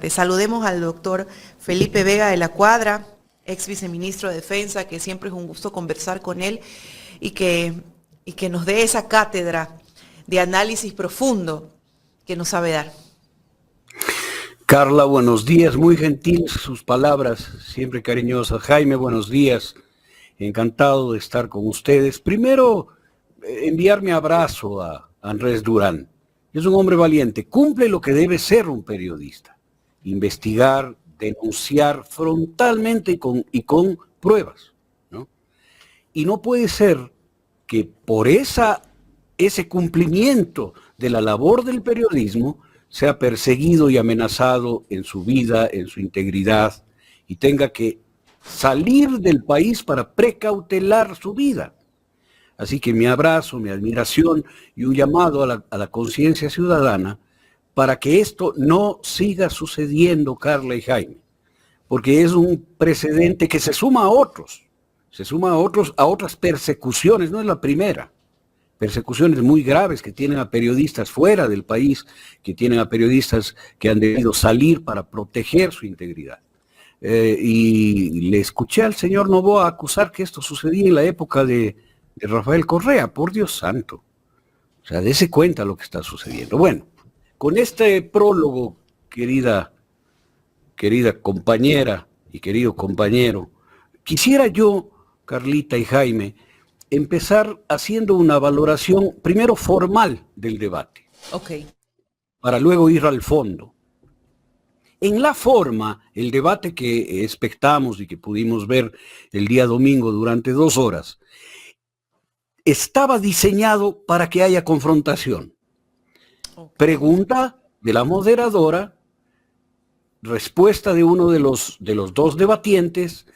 siempre. Saludemos al doctor Felipe Vega de la Cuadra, ex viceministro de Defensa, que siempre es un gusto conversar con él y que nos dé esa cátedra de análisis profundo que nos sabe dar. Carla, buenos días, muy gentil sus palabras, siempre cariñosas. Jaime, buenos días, encantado de estar con ustedes. Primero, enviar mi abrazo a Andrés Durán. Es un hombre valiente, cumple lo que debe ser un periodista: investigar, denunciar frontalmente y con pruebas, ¿no? Y no puede ser que por ese cumplimiento de la labor del periodismo sea perseguido y amenazado en su vida, en su integridad, y tenga que salir del país para precautelar su vida. Así que mi abrazo, mi admiración y un llamado a la conciencia ciudadana para que esto no siga sucediendo, Carla y Jaime, porque es un precedente que se suma a otros, a otras persecuciones, no es la primera. Persecuciones muy graves que tienen a periodistas fuera del país, que tienen a periodistas que han debido salir para proteger su integridad. Y le escuché al señor Noboa acusar que esto sucedía en la época de Rafael Correa. Por Dios santo. O sea, dése cuenta lo que está sucediendo. Bueno, con este prólogo, querida compañera y querido compañero, quisiera yo, Carlita y Jaime, empezar haciendo una valoración primero formal del debate. Ok. Para luego ir al fondo. En la forma, el debate que expectamos y que pudimos ver el día domingo durante 2 horas, estaba diseñado para que haya confrontación. Okay. Pregunta de la moderadora, respuesta de uno de los 2 debatientes,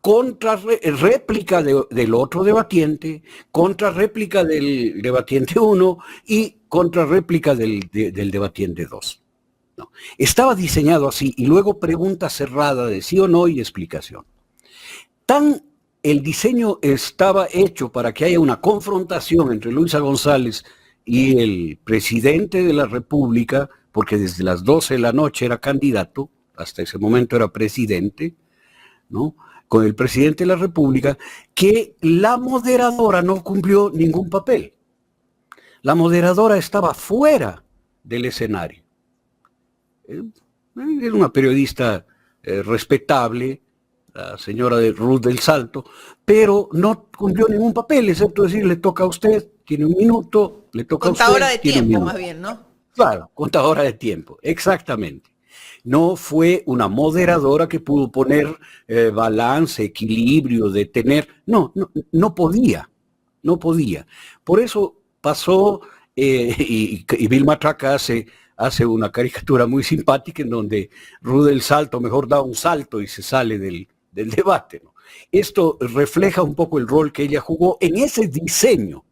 réplica del otro debatiente, réplica del debatiente 1 y réplica del debatiente 2. No. Estaba diseñado así, y luego pregunta cerrada de sí o no y explicación. El diseño estaba hecho para que haya una confrontación entre Luisa González y el presidente de la República, porque desde las 12 de la noche era candidato, hasta ese momento era presidente, ¿no?, con el presidente de la República, que la moderadora no cumplió ningún papel. La moderadora estaba fuera del escenario. Era una periodista respetable, la señora de Ruth del Salto, pero no cumplió ningún papel, excepto decir, le toca a usted, tiene 1 minuto, le toca a usted. Contadora de tiempo, más bien, ¿no? Claro, contadora de tiempo, exactamente. No fue una moderadora que pudo poner balance, equilibrio, detener. No podía. Por eso pasó, y Vilma Traca hace una caricatura muy simpática en donde Ruth del Salto mejor da un salto y se sale del debate, ¿no? Esto refleja un poco el rol que ella jugó en ese diseño.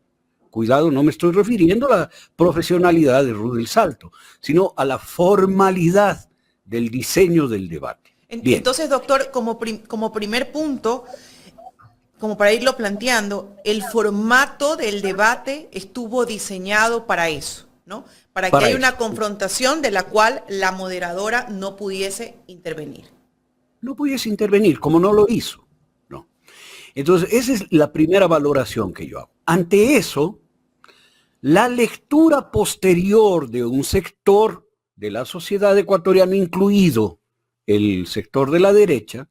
Cuidado, no me estoy refiriendo a la profesionalidad de Ruth del Salto, sino a la formalidad del diseño del debate. Bien. Entonces, doctor, como primer punto, como para irlo planteando, el formato del debate estuvo diseñado para eso, ¿no? Para que haya una confrontación de la cual la moderadora no pudiese intervenir. No pudiese intervenir, como no lo hizo, ¿no? Entonces, esa es la primera valoración que yo hago. Ante eso, la lectura posterior de un sector de la sociedad ecuatoriana, incluido el sector de la derecha,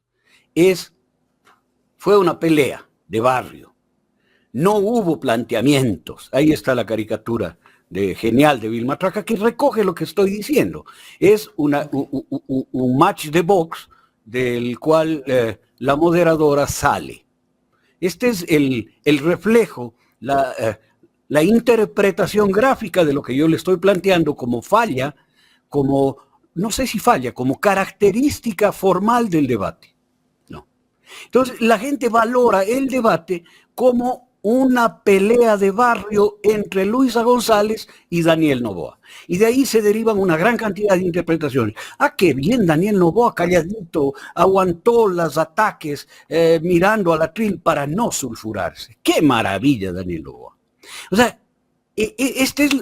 fue una pelea de barrio. No hubo planteamientos. Ahí está la caricatura genial de Vilma Traca, que recoge lo que estoy diciendo. Es un match de box del cual la moderadora sale. Este es el reflejo, la interpretación gráfica de lo que yo le estoy planteando como falla, no sé si falla, como característica formal del debate. No. Entonces, la gente valora el debate como una pelea de barrio entre Luisa González y Daniel Noboa. Y de ahí se derivan una gran cantidad de interpretaciones. Ah, qué bien, Daniel Noboa, calladito, aguantó los ataques mirando al atril para no sulfurarse. ¡Qué maravilla, Daniel Noboa! O sea, este es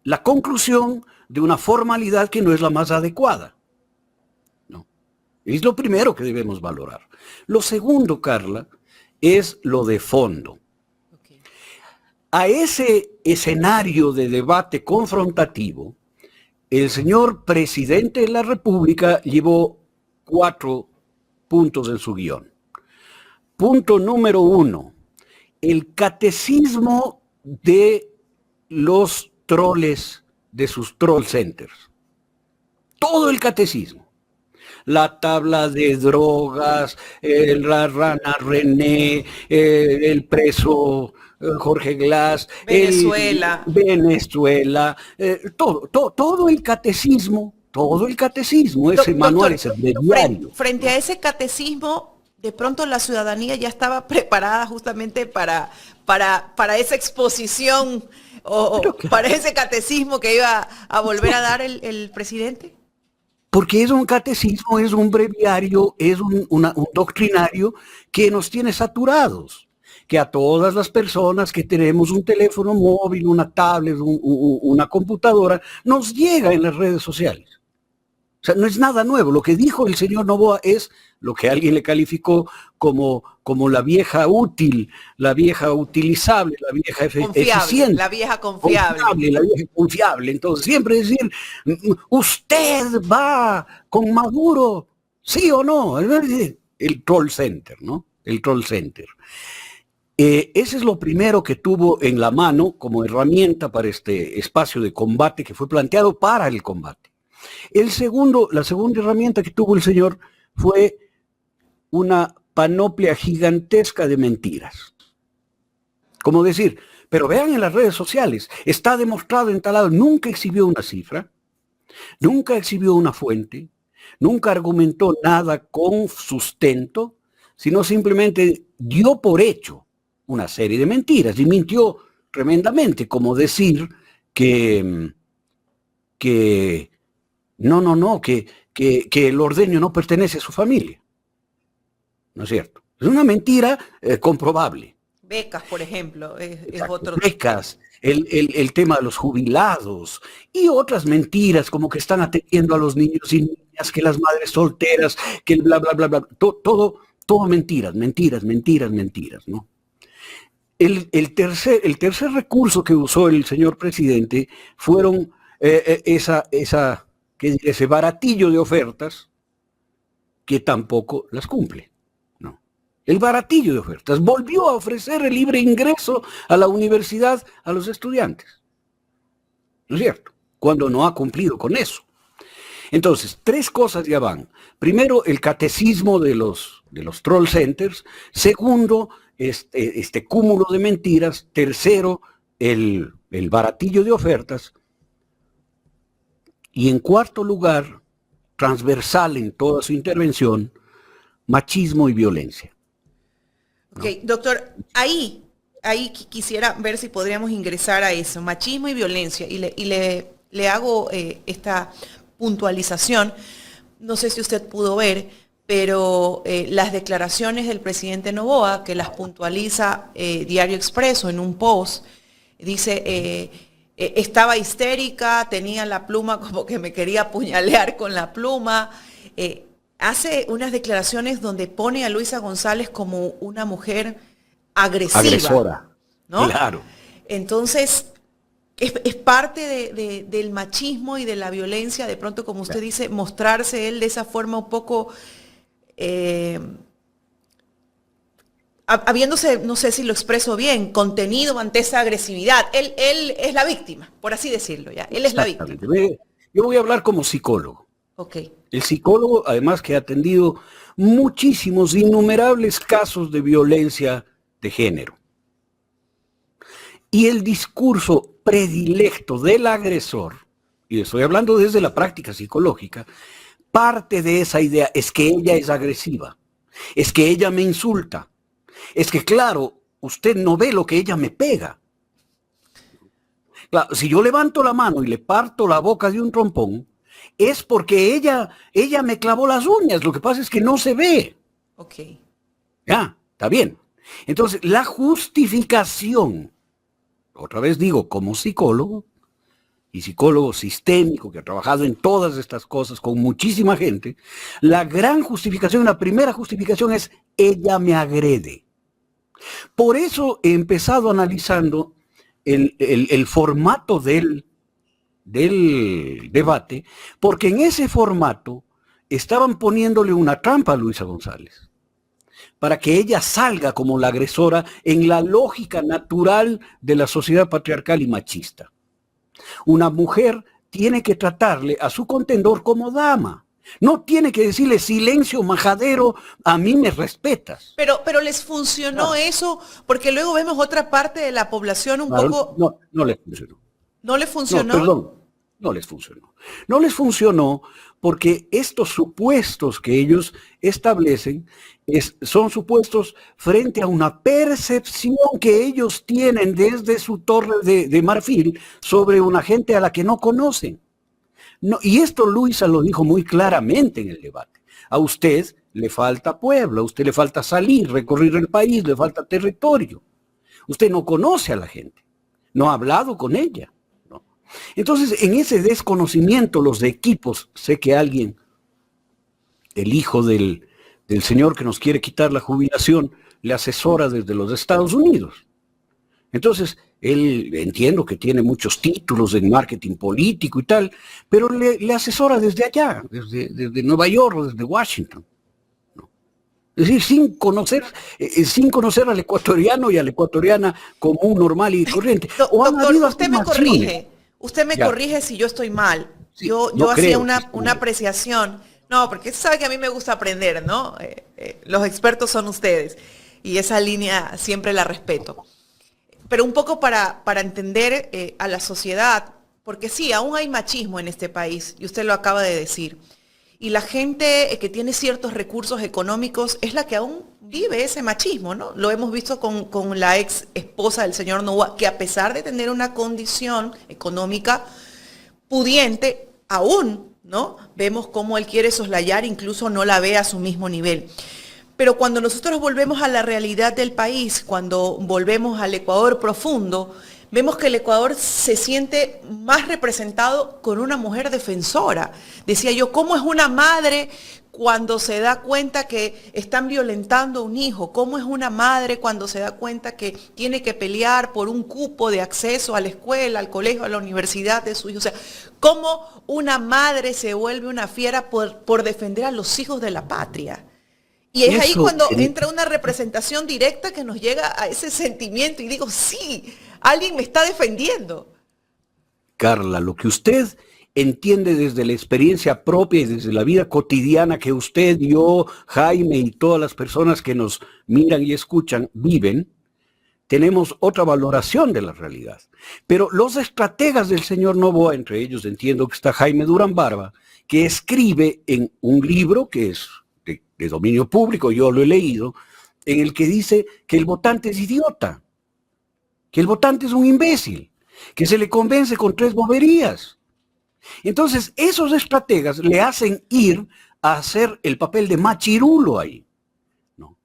la conclusión de una formalidad que no es la más adecuada. ¿No? Es lo primero que debemos valorar. Lo segundo, Carla, es lo de fondo. Okay. A ese escenario de debate confrontativo, el señor presidente de la República llevó 4 puntos en su guión. Punto número 1, el catecismo de los troles de sus troll centers. Todo el catecismo. La tabla de drogas, la rana René, el preso Jorge Glass, Venezuela, todo el catecismo, ese manual, ese breviario. Frente a ese catecismo, de pronto la ciudadanía ya estaba preparada justamente para esa exposición o para ese catecismo que iba a volver a dar el presidente. Porque es un catecismo, es un breviario, es un doctrinario que nos tiene saturados. Que a todas las personas que tenemos un teléfono móvil, una tablet, una computadora, nos llega en las redes sociales. O sea, no es nada nuevo. Lo que dijo el señor Noboa es lo que alguien le calificó como la vieja útil, la vieja utilizable, la vieja eficiente. La vieja confiable. La vieja confiable. Entonces, siempre decir, usted va con Maduro, ¿sí o no? El troll center, ¿no? El troll center. Ese es lo primero que tuvo en la mano como herramienta para este espacio de combate que fue planteado para el combate. La segunda herramienta que tuvo el señor fue una panoplia gigantesca de mentiras. Como decir, pero vean en las redes sociales, está demostrado en tal lado, nunca exhibió una cifra, nunca exhibió una fuente, nunca argumentó nada con sustento, sino simplemente dio por hecho una serie de mentiras y mintió tremendamente, como decir que el ordeño no pertenece a su familia. ¿No es cierto? Es una mentira comprobable. Becas, por ejemplo, es otro. Becas, el tema de los jubilados y otras mentiras como que están atendiendo a los niños y niñas, que las madres solteras, que el bla, bla, bla, bla. Todo mentiras, ¿no? El tercer recurso que usó el señor presidente fueron ese baratillo de ofertas que tampoco las cumple. ¿No? El baratillo de ofertas volvió a ofrecer el libre ingreso a la universidad a los estudiantes. ¿No es cierto? Cuando no ha cumplido con eso. Entonces, 3 cosas ya van. Primero, el catecismo de los troll centers. Segundo, este cúmulo de mentiras. Tercero, el baratillo de ofertas. Y en cuarto lugar, transversal en toda su intervención, machismo y violencia. ¿No? Ok, doctor, ahí quisiera ver si podríamos ingresar a eso, machismo y violencia, y le hago esta puntualización. No sé si usted pudo ver, pero las declaraciones del presidente Noboa, que las puntualiza Diario Expreso en un post, dice... estaba histérica, tenía la pluma como que me quería apuñalear con la pluma. Hace unas declaraciones donde pone a Luisa González como una mujer agresiva. Agresora, ¿no? Claro. Entonces, es parte del machismo y de la violencia, de pronto, como usted dice, mostrarse él de esa forma un poco... habiéndose, no sé si lo expreso bien, contenido ante esa agresividad. Él es la víctima, por así decirlo, ¿ya? Él es la víctima. Yo voy a hablar como psicólogo. Okay. El psicólogo, además, que ha atendido muchísimos, innumerables casos de violencia de género. Y el discurso predilecto del agresor, y estoy hablando desde la práctica psicológica, parte de esa idea es que ella es agresiva, es que ella me insulta. Es que, claro, usted no ve lo que ella me pega. Claro, si yo levanto la mano y le parto la boca de un trompón, es porque ella me clavó las uñas. Lo que pasa es que no se ve. Ok. Ya, está bien. Entonces, la justificación, otra vez digo, como psicólogo, y psicólogo sistémico que ha trabajado en todas estas cosas con muchísima gente, la gran justificación, la primera justificación es: ella me agrede. Por eso he empezado analizando el formato del debate, porque en ese formato estaban poniéndole una trampa a Luisa González, para que ella salga como la agresora en la lógica natural de la sociedad patriarcal y machista. Una mujer tiene que tratarle a su contendor como dama. No tiene que decirle: silencio, majadero, a mí me respetas. Pero les funcionó eso, porque luego vemos otra parte de la población un poco... No les funcionó. ¿No le funcionó? No, perdón, no les funcionó. No les funcionó porque estos supuestos que ellos establecen son supuestos frente a una percepción que ellos tienen desde su torre de marfil sobre una gente a la que no conocen. No, y esto Luisa lo dijo muy claramente en el debate. A usted le falta pueblo, a usted le falta salir, recorrer el país, le falta territorio. Usted no conoce a la gente, no ha hablado con ella. ¿No? Entonces, en ese desconocimiento, los de equipos, sé que alguien, el hijo del señor que nos quiere quitar la jubilación, le asesora desde los Estados Unidos. Entonces, él entiendo que tiene muchos títulos en marketing político y tal, pero le asesora desde allá, desde Nueva York o desde Washington. ¿No? Es decir, sin conocer al ecuatoriano y a la ecuatoriana común, normal y corriente. Doctor, usted me corrige si yo estoy mal. Sí, yo hacía una apreciación. No, porque sabe que a mí me gusta aprender, ¿no? Los expertos son ustedes y esa línea siempre la respeto. Pero un poco para entender a la sociedad, porque sí, aún hay machismo en este país, y usted lo acaba de decir. Y la gente que tiene ciertos recursos económicos es la que aún vive ese machismo, ¿no? Lo hemos visto con la ex esposa del señor Noboa, que a pesar de tener una condición económica pudiente, aún, ¿no? Vemos cómo él quiere soslayar, incluso no la ve a su mismo nivel. Pero cuando nosotros volvemos a la realidad del país, cuando volvemos al Ecuador profundo, vemos que el Ecuador se siente más representado con una mujer defensora. Decía yo, ¿cómo es una madre cuando se da cuenta que están violentando a un hijo? ¿Cómo es una madre cuando se da cuenta que tiene que pelear por un cupo de acceso a la escuela, al colegio, a la universidad de su hijo? O sea, ¿cómo una madre se vuelve una fiera por defender a los hijos de la patria? Y es ahí cuando entra una representación directa que nos llega a ese sentimiento y digo, sí, alguien me está defendiendo. Carla, lo que usted entiende desde la experiencia propia y desde la vida cotidiana que usted, yo, Jaime y todas las personas que nos miran y escuchan viven, tenemos otra valoración de la realidad. Pero los estrategas del señor Noboa, entre ellos entiendo que está Jaime Durán Barba, que escribe en un libro que es de dominio público, yo lo he leído, en el que dice que el votante es idiota, que el votante es un imbécil, que se le convence con 3 boberías. Entonces, esos estrategas le hacen ir a hacer el papel de machirulo ahí, ¿no?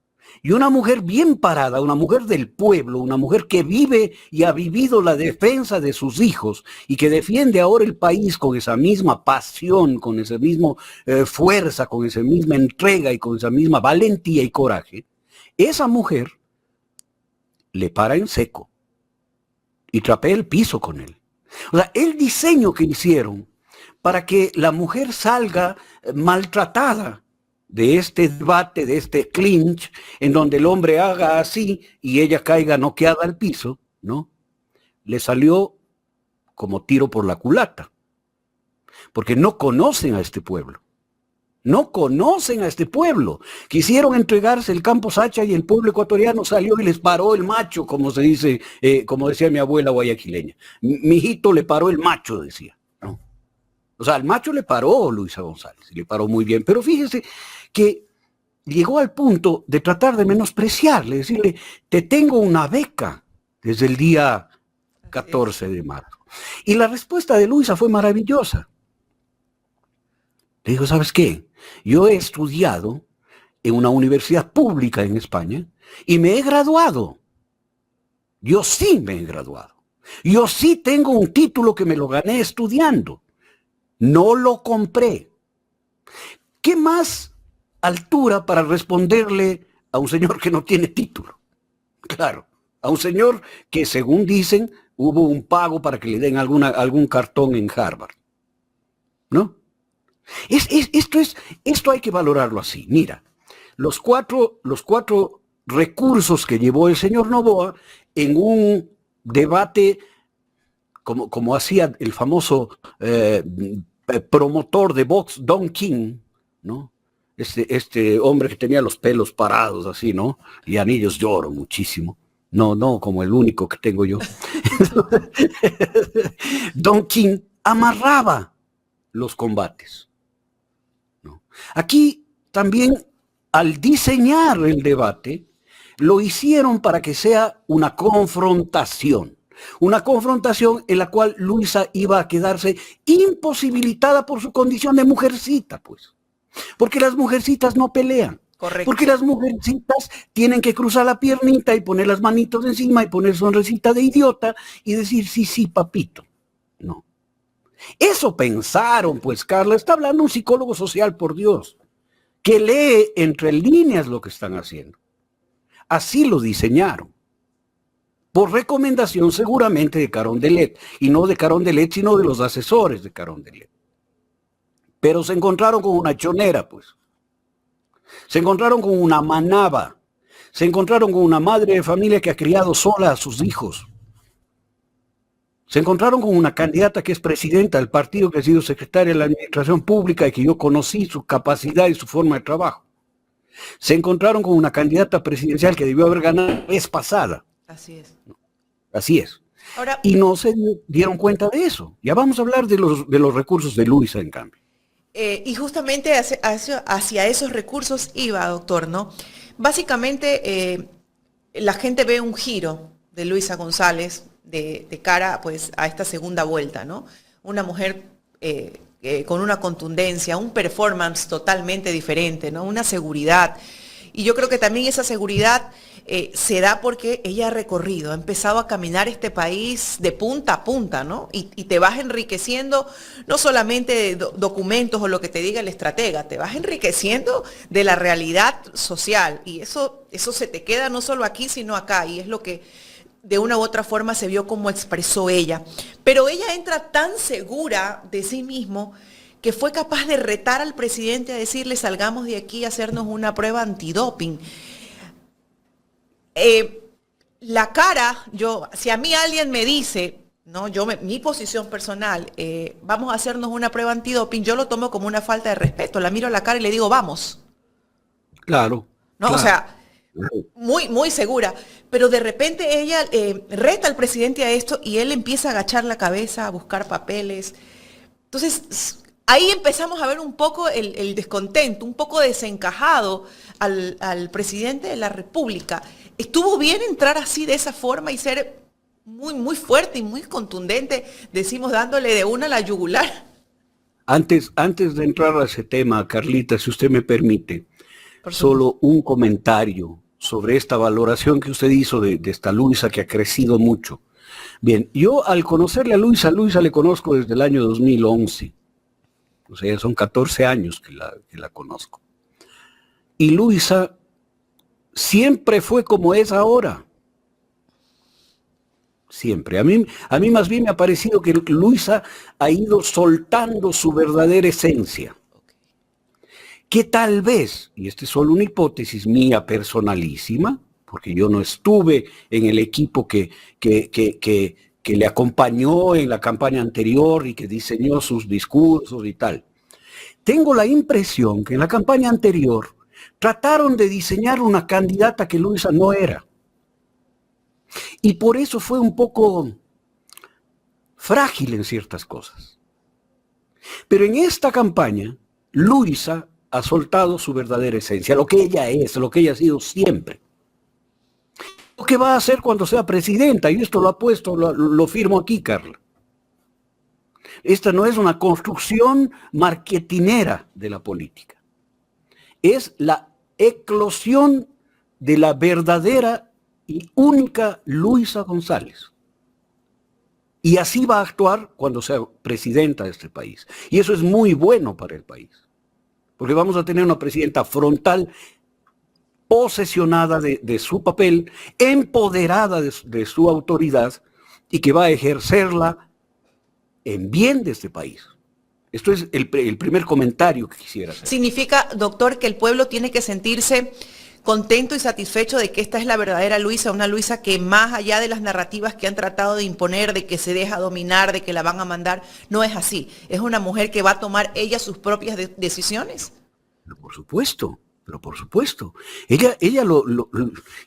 Y una mujer bien parada, una mujer del pueblo, una mujer que vive y ha vivido la defensa de sus hijos y que defiende ahora el país con esa misma pasión, con esa misma fuerza, con esa misma entrega y con esa misma valentía y coraje, esa mujer le para en seco y trapea el piso con él. O sea, el diseño que hicieron para que la mujer salga maltratada de este debate, de este clinch, en donde el hombre haga así y ella caiga noqueada al piso, ¿no? Le salió como tiro por la culata. Porque no conocen a este pueblo. No conocen a este pueblo. Quisieron entregarse el campo Sacha y el pueblo ecuatoriano salió y les paró el macho, como se dice, como decía mi abuela guayaquileña. Mi hijito le paró el macho, decía. ¿No? O sea, al macho le paró Luisa González, y le paró muy bien. Pero fíjese que llegó al punto de tratar de menospreciarle, decirle, te tengo una beca desde el día 14 de marzo. Y la respuesta de Luisa fue maravillosa. Le dijo, ¿sabes qué? Yo he estudiado en una universidad pública en España y me he graduado. Yo sí me he graduado. Yo sí tengo un título que me lo gané estudiando. No lo compré. ¿Qué más altura para responderle a un señor que no tiene título? Claro, a un señor que, según dicen, hubo un pago para que le den algún cartón en Harvard. ¿No? Esto hay que valorarlo así. Mira, los cuatro recursos que llevó el señor Noboa en un debate como hacía el famoso promotor de Vox, Don King, ¿no? Este hombre que tenía los pelos parados así, ¿no? Y anillos de oro muchísimo. No como el único que tengo yo. Don King amarraba los combates, ¿no? Aquí también, al diseñar el debate, lo hicieron para que sea una confrontación en la cual Luisa iba a quedarse imposibilitada por su condición de mujercita, pues. Porque las mujercitas no pelean. Correcto. Porque las mujercitas tienen que cruzar la piernita y poner las manitos encima y poner sonrisita de idiota y decir, sí, papito. No. Eso pensaron, pues, Carla. Está hablando un psicólogo social, por Dios, que lee entre líneas lo que están haciendo. Así lo diseñaron. Por recomendación seguramente de Carondelet, y no de Carondelet, sino de los asesores de Carondelet. Pero se encontraron con una chonera, pues. Se encontraron con una manaba. Se encontraron con una madre de familia que ha criado sola a sus hijos. Se encontraron con una candidata que es presidenta del partido, que ha sido secretaria de la administración pública y que yo conocí su capacidad y su forma de trabajo. Se encontraron con una candidata presidencial que debió haber ganado la vez pasada. Así es. Así es. Ahora, y no se dieron cuenta de eso. Ya vamos a hablar de los recursos de Luisa, en cambio. Y justamente hacia esos recursos iba, doctor, ¿no? Básicamente, la gente ve un giro de Luisa González de cara, pues, a esta segunda vuelta, ¿no? Una mujer con una contundencia, un performance totalmente diferente, ¿no? Una seguridad. Y yo creo que también esa seguridad se da porque ella ha recorrido, ha empezado a caminar este país de punta a punta, ¿no? Y te vas enriqueciendo no solamente de documentos o lo que te diga el estratega, te vas enriqueciendo de la realidad social. Y eso se te queda no solo aquí, sino acá. Y es lo que de una u otra forma se vio como expresó ella. Pero ella entra tan segura de sí mismo que fue capaz de retar al presidente a decirle, salgamos de aquí a hacernos una prueba antidoping. La cara, si a mí alguien me dice, ¿no? Mi posición personal, vamos a hacernos una prueba antidoping, yo lo tomo como una falta de respeto, la miro a la cara y le digo, vamos. Claro. ¿No? Claro. O sea, muy segura. Pero de repente ella reta al presidente a esto y él empieza a agachar la cabeza, a buscar papeles. Entonces, ahí empezamos a ver un poco el descontento, un poco desencajado al presidente de la República. ¿Estuvo bien entrar así de esa forma y ser muy fuerte y muy contundente, decimos, dándole de una a la yugular? Antes de entrar a ese tema, Carlita, si usted me permite, solo un comentario sobre esta valoración que usted hizo de esta Luisa que ha crecido mucho. Bien, yo al conocerle a Luisa le conozco desde el año 2011. O sea, son 14 años que la conozco. Y Luisa siempre fue como es ahora. Siempre. A mí más bien me ha parecido que Luisa ha ido soltando su verdadera esencia. Que tal vez, y esta es solo una hipótesis mía personalísima, porque yo no estuve en el equipo que le acompañó en la campaña anterior y que diseñó sus discursos y tal. Tengo la impresión que en la campaña anterior trataron de diseñar una candidata que Luisa no era. Y por eso fue un poco frágil en ciertas cosas. Pero en esta campaña, Luisa ha soltado su verdadera esencia, lo que ella es, lo que ella ha sido siempre. Lo que va a hacer cuando sea presidenta, y esto lo firmo aquí, Carla. Esta no es una construcción marketinera de la política. Es la eclosión de la verdadera y única Luisa González. Y así va a actuar cuando sea presidenta de este país. Y eso es muy bueno para el país. Porque vamos a tener una presidenta frontal, posesionada de su papel, empoderada de su autoridad y que va a ejercerla en bien de este país. Esto es el primer comentario que quisiera hacer. Significa, doctor, que el pueblo tiene que sentirse contento y satisfecho de que esta es la verdadera Luisa, una Luisa que más allá de las narrativas que han tratado de imponer, de que se deja dominar, de que la van a mandar, no es así. Es una mujer que va a tomar ella sus propias decisiones. Pero por supuesto. Ella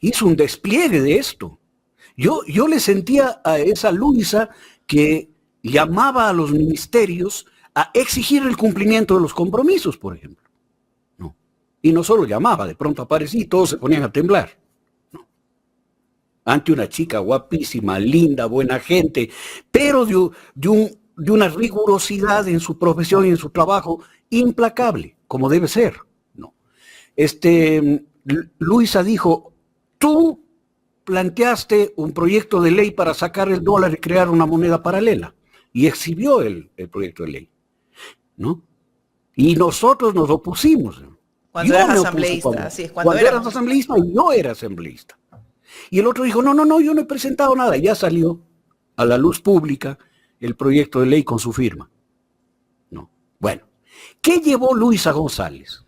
hizo un despliegue de esto. Yo le sentía a esa Luisa que llamaba a los ministerios a exigir el cumplimiento de los compromisos, por ejemplo. Y no solo llamaba, de pronto aparecía y todos se ponían a temblar. ¿No? Ante una chica guapísima, linda, buena gente, pero de una rigurosidad en su profesión y en su trabajo implacable, como debe ser. ¿No? Luisa dijo, tú planteaste un proyecto de ley para sacar el dólar y crear una moneda paralela. Y exhibió el proyecto de ley. ¿No? Y nosotros nos opusimos. Cuando eras asambleísta, así es. Cuando eras asambleísta, yo era asambleísta. Y el otro dijo, no, yo no he presentado nada. Ya salió a la luz pública el proyecto de ley con su firma. No. Bueno, ¿qué llevó Luisa González?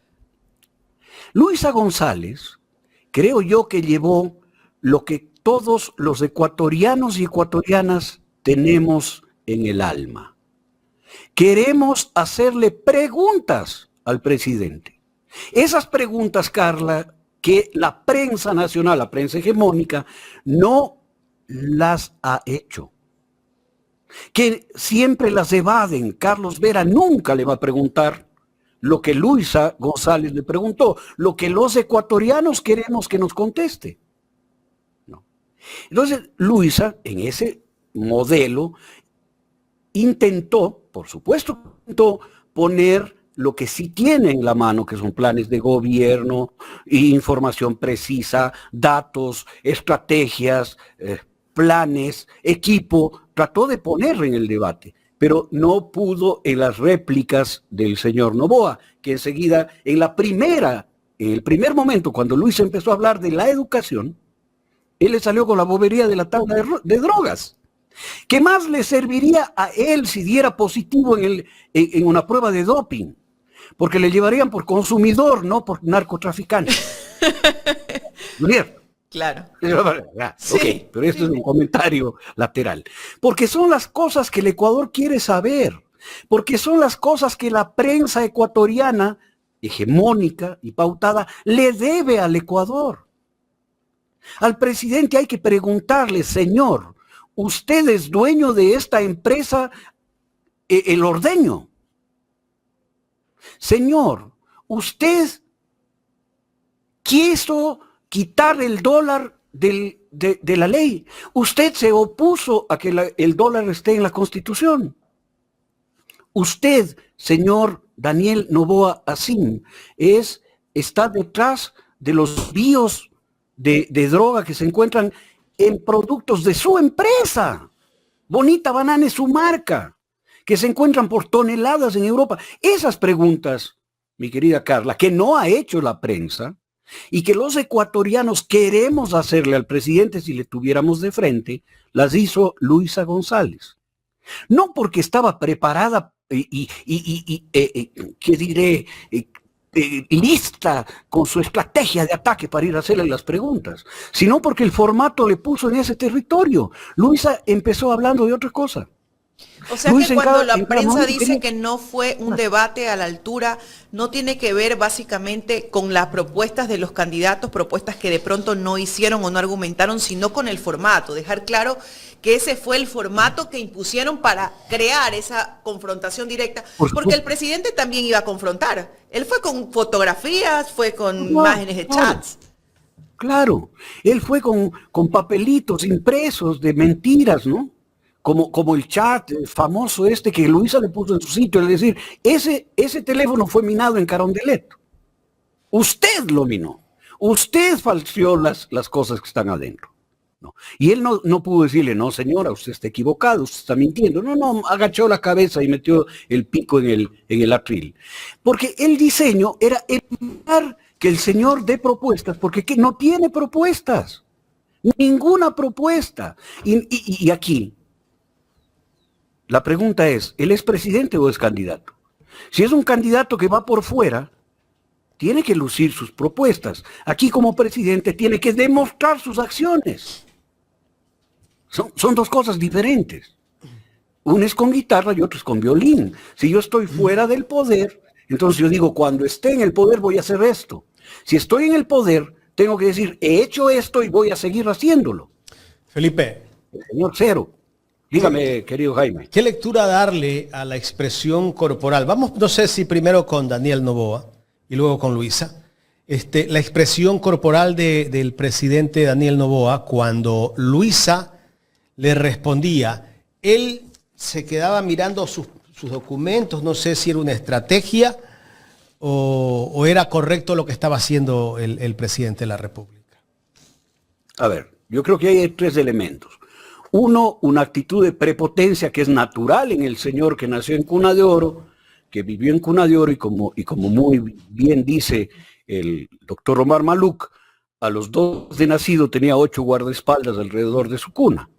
Luisa González, creo yo que llevó lo que todos los ecuatorianos y ecuatorianas tenemos en el alma. Queremos hacerle preguntas al presidente. Esas preguntas, Carla, que la prensa nacional, la prensa hegemónica, no las ha hecho. Que siempre las evaden. Carlos Vera nunca le va a preguntar lo que Luisa González le preguntó, lo que los ecuatorianos queremos que nos conteste. No. Entonces, Luisa, en ese modelo, intentó, por supuesto, poner lo que sí tiene en la mano, que son planes de gobierno, información precisa, datos, estrategias, planes, equipo, trató de poner en el debate, pero no pudo en las réplicas del señor Noboa, que enseguida, en el primer momento, cuando Luis empezó a hablar de la educación, él le salió con la bobería de la tabla de drogas. ¿Qué más le serviría a él si diera positivo en una prueba de doping? Porque le llevarían por consumidor, no por narcotraficante. ¿Cierto? Claro. Sí. Ok, pero esto es un comentario lateral. Porque son las cosas que el Ecuador quiere saber. Porque son las cosas que la prensa ecuatoriana, hegemónica y pautada, le debe al Ecuador. Al presidente hay que preguntarle, señor, usted es dueño de esta empresa, El Ordeño. Señor, usted quiso quitar el dólar de la ley. Usted se opuso a que el dólar esté en la Constitución. Usted, señor Daniel Noboa Hacín, está detrás de los envíos de droga que se encuentran en productos de su empresa. Bonita Banana es su marca, que se encuentran por toneladas en Europa. Esas preguntas, mi querida Carla, que no ha hecho la prensa y que los ecuatorianos queremos hacerle al presidente si le tuviéramos de frente, las hizo Luisa González. No porque estaba preparada ¿qué diré? Lista con su estrategia de ataque para ir a hacerle las preguntas, sino porque el formato le puso en ese territorio. Luisa empezó hablando de otra cosa. O sea que cuando la prensa dice que no fue un debate a la altura, no tiene que ver básicamente con las propuestas de los candidatos, propuestas que de pronto no hicieron o no argumentaron, sino con el formato. Dejar claro que ese fue el formato que impusieron para crear esa confrontación directa, porque el presidente también iba a confrontar. Él fue con fotografías, fue con imágenes de chats. Claro, él fue con papelitos impresos de mentiras, ¿no? Como el chat famoso que Luisa le puso en su sitio, es decir, ese teléfono fue minado en Carondelet. Usted lo minó. Usted falseó las cosas que están adentro. ¿no? Y él no pudo decirle, no señora, usted está equivocado, usted está mintiendo. No, agachó la cabeza y metió el pico en el atril. Porque el diseño era evitar que el señor dé propuestas, porque no tiene propuestas. Ninguna propuesta. Y aquí, la pregunta es, ¿él es presidente o es candidato? Si es un candidato que va por fuera, tiene que lucir sus propuestas. Aquí como presidente tiene que demostrar sus acciones. Son dos cosas diferentes. Uno es con guitarra y otro es con violín. Si yo estoy fuera del poder, entonces yo digo, cuando esté en el poder voy a hacer esto. Si estoy en el poder, tengo que decir, he hecho esto y voy a seguir haciéndolo. Felipe. El señor Cero. Dígame, querido Jaime. ¿Qué lectura darle a la expresión corporal? Vamos, no sé si primero con Daniel Noboa y luego con Luisa. La expresión corporal del presidente Daniel Noboa cuando Luisa le respondía, él se quedaba mirando sus documentos, no sé si era una estrategia o era correcto lo que estaba haciendo el presidente de la República. A ver, yo creo que hay tres elementos. Uno, una actitud de prepotencia que es natural en el señor que nació en cuna de oro, que vivió en cuna de oro y como muy bien dice el doctor Omar Maluk, a los 2 de nacido tenía 8 guardaespaldas alrededor de su cuna.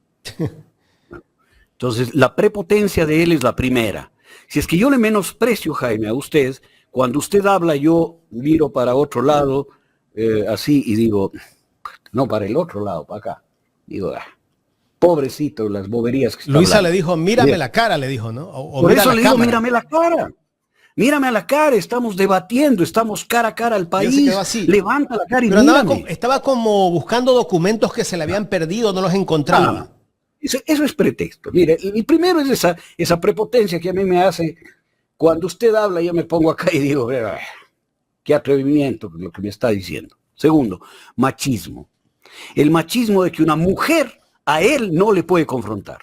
Entonces, la prepotencia de él es la primera. Si es que yo le menosprecio, Jaime, a usted, cuando usted habla yo miro para otro lado, así, y digo, no, para el otro lado, para acá. Digo, pobrecito, las boberías que está Luisa hablando. le dijo, mírame la cara, le dijo, ¿no? Por eso le digo, mírame la cara. Mírame a la cara, estamos debatiendo, estamos cara a cara al país. Levanta la cara y mírame. Estaba como buscando documentos que se le habían perdido, no los encontraba. No. Eso es pretexto. Mire, el primero es esa prepotencia que a mí me hace, cuando usted habla, yo me pongo acá y digo, qué atrevimiento lo que me está diciendo. Segundo, machismo. El machismo de que una mujer a él no le puede confrontar.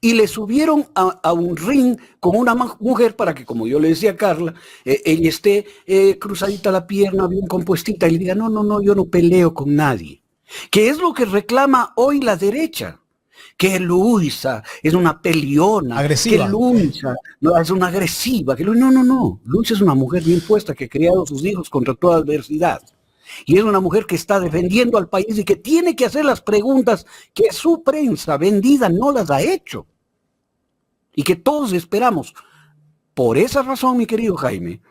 Y le subieron a un ring con una mujer para que, como yo le decía a Carla, ella esté cruzadita la pierna, bien compuestita, y le diga, no, yo no peleo con nadie. Que es lo que reclama hoy la derecha. Que Luisa es una peleona. Agresiva. Que Luisa es una agresiva. No. Luisa es una mujer bien puesta que ha criado a sus hijos contra toda adversidad. Y es una mujer que está defendiendo al país y que tiene que hacer las preguntas que su prensa vendida no las ha hecho. Y que todos esperamos. Por esa razón, mi querido Jaime,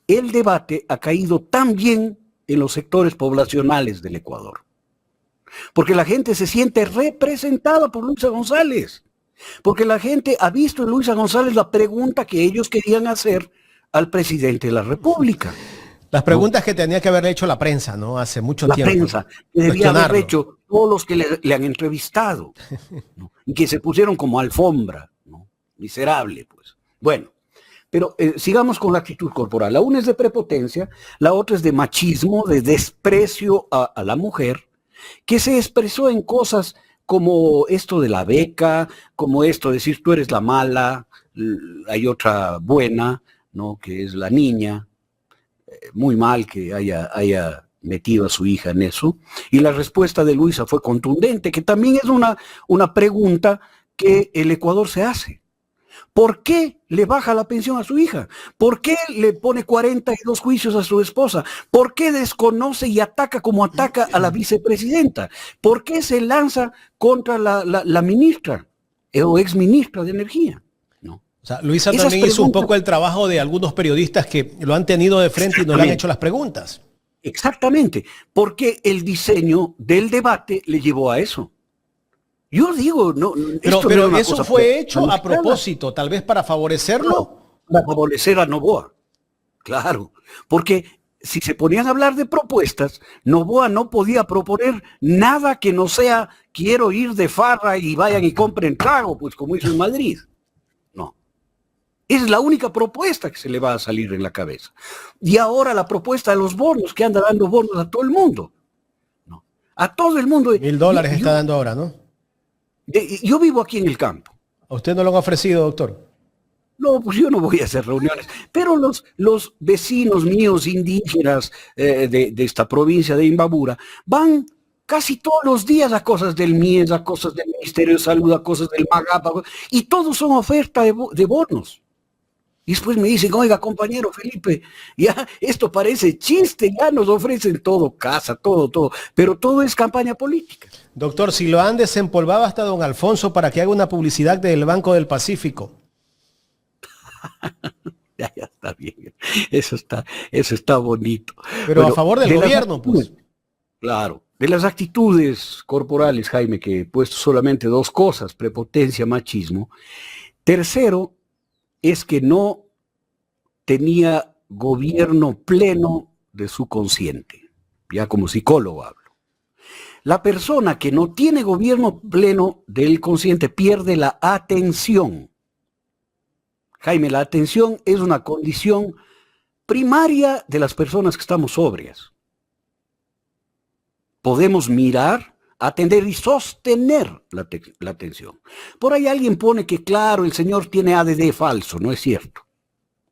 el debate ha caído tan bien en los sectores poblacionales del Ecuador. Porque la gente se siente representada por Luisa González. Porque la gente ha visto en Luisa González la pregunta que ellos querían hacer al presidente de la República. Las preguntas que tenía que haber hecho la prensa, ¿no? Hace mucho tiempo. La prensa, que debía haber hecho todos los que le han entrevistado, ¿no? Y que se pusieron como alfombra, ¿no? Miserable, pues. Bueno, pero sigamos con la actitud corporal. La una es de prepotencia, la otra es de machismo, de desprecio a la mujer, que se expresó en cosas como esto de la beca, como esto de decir tú eres la mala, hay otra buena, ¿no? Que es la niña. Muy mal que haya metido a su hija en eso. Y la respuesta de Luisa fue contundente, que también es una pregunta que el Ecuador se hace. ¿Por qué le baja la pensión a su hija? ¿Por qué le pone 42 juicios a su esposa? ¿Por qué desconoce y ataca como ataca a la vicepresidenta? ¿Por qué se lanza contra la ministra o exministra de Energía? O sea, Luisa también hizo un poco el trabajo de algunos periodistas que lo han tenido de frente y no le han hecho las preguntas. Exactamente, porque el diseño del debate le llevó a eso. Yo digo, no. Pero eso fue hecho a propósito, tal vez para favorecerlo. Para favorecer a Noboa, claro, porque si se ponían a hablar de propuestas, Noboa no podía proponer nada que no sea quiero ir de farra y vayan y compren trago, pues como hizo en Madrid. Es la única propuesta que se le va a salir en la cabeza. Y ahora la propuesta de los bonos, que anda dando bonos a todo el mundo. ¿No? A todo el mundo. $1,000 está dando ahora, ¿no? Yo vivo aquí en el campo. ¿A usted no lo han ofrecido, doctor? No, pues yo no voy a hacer reuniones. Pero los vecinos míos indígenas de esta provincia de Imbabura van casi todos los días a cosas del MIES, a cosas del Ministerio de Salud, a cosas del MAGAP, y todos son oferta de bonos. Y después me dicen, oiga, compañero Felipe, ya esto parece chiste, ya nos ofrecen todo, casa, todo, pero todo es campaña política. Doctor, si lo han desempolvado hasta don Alfonso para que haga una publicidad del Banco del Pacífico. Ya está bien, eso está bonito. Pero bueno, a favor del gobierno, pues. Claro, de las actitudes corporales, Jaime, que he puesto solamente dos cosas, prepotencia, machismo. Tercero, es que no tenía gobierno pleno de su consciente. Ya como psicólogo hablo. La persona que no tiene gobierno pleno del consciente pierde la atención. Jaime, la atención es una condición primaria de las personas que estamos sobrias. Podemos mirar, atender y sostener la atención. Por ahí alguien pone que, claro, el señor tiene ADD falso, no es cierto.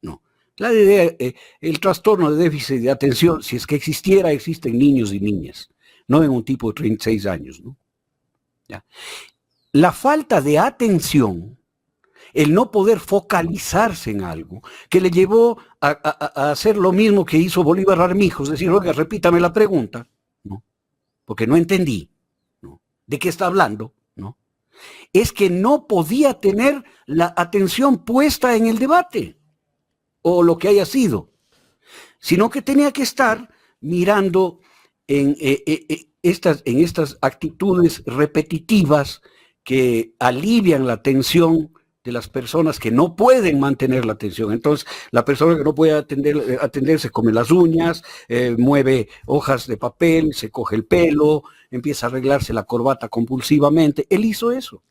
No. La ADD, el trastorno de déficit de atención, si es que existiera, existe en niños y niñas, no en un tipo de 36 años, ¿no? ¿Ya? La falta de atención, el no poder focalizarse en algo, que le llevó a hacer lo mismo que hizo Bolívar Armijo, es decir, oiga, repítame la pregunta, ¿no? Porque no entendí, ¿no? ¿De qué está hablando? ¿No? Es que no podía tener la atención puesta en el debate, o lo que haya sido, sino que tenía que estar mirando en estas actitudes repetitivas que alivian la atención de las personas que no pueden mantener la atención. Entonces, la persona que no puede atender se come las uñas, mueve hojas de papel, se coge el pelo, empieza a arreglarse la corbata compulsivamente. Él hizo eso.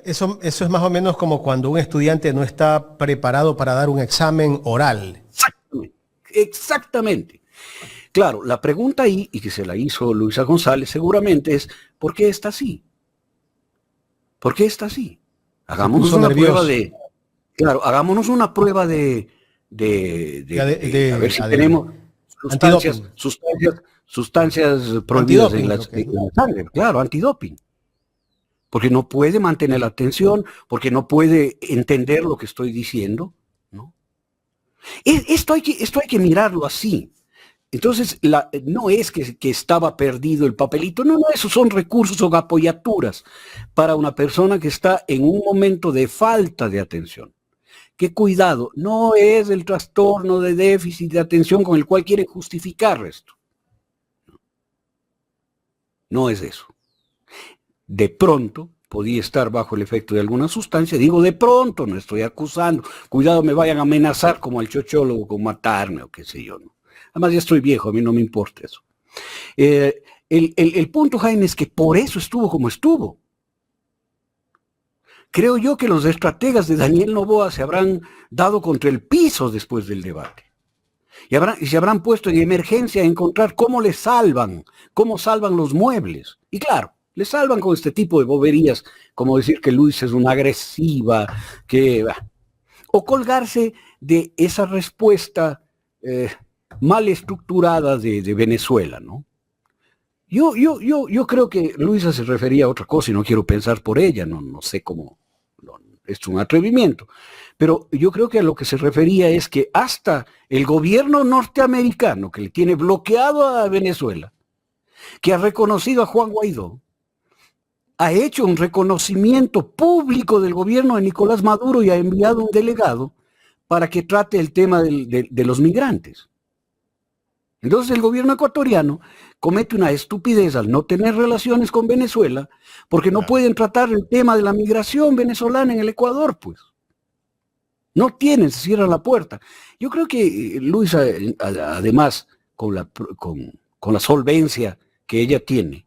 Eso es más o menos como cuando un estudiante no está preparado para dar un examen oral. Exactamente. Claro, la pregunta ahí, y que se la hizo Luisa González seguramente, es ¿por qué está así? ¿Por qué está así? Hagámonos una prueba de... Claro, hagámonos una prueba de a ver si tenemos sustancias prohibidas en la sangre. Claro, antidoping. Porque no puede mantener la atención, porque no puede entender lo que estoy diciendo, ¿no? Esto hay que mirarlo así. Entonces, no es que estaba perdido el papelito, no, esos son recursos o apoyaturas para una persona que está en un momento de falta de atención. Que cuidado, no es el trastorno de déficit de atención con el cual quieren justificar esto. No es eso. De pronto podía estar bajo el efecto de alguna sustancia, digo de pronto, no estoy acusando, cuidado me vayan a amenazar como al chochólogo con matarme o qué sé yo, ¿no? Además ya estoy viejo, a mí no me importa eso. El punto, Jaime, es que por eso estuvo como estuvo. Creo yo que los estrategas de Daniel Noboa se habrán dado contra el piso después del debate. Y se habrán puesto en emergencia a encontrar cómo cómo salvan los muebles. Y claro, le salvan con este tipo de boberías, como decir que Luis es una agresiva, o colgarse de esa respuesta mal estructurada de Venezuela, ¿no? Yo creo que Luisa se refería a otra cosa y no quiero pensar por ella, no sé cómo, es un atrevimiento, pero yo creo que a lo que se refería es que hasta el gobierno norteamericano, que le tiene bloqueado a Venezuela, que ha reconocido a Juan Guaidó, ha hecho un reconocimiento público del gobierno de Nicolás Maduro y ha enviado un delegado para que trate el tema de los migrantes. Entonces el gobierno ecuatoriano comete una estupidez al no tener relaciones con Venezuela porque no pueden tratar el tema de la migración venezolana en el Ecuador, pues. No tienen, se cierra la puerta. Yo creo que Luisa, además, con la solvencia que ella tiene,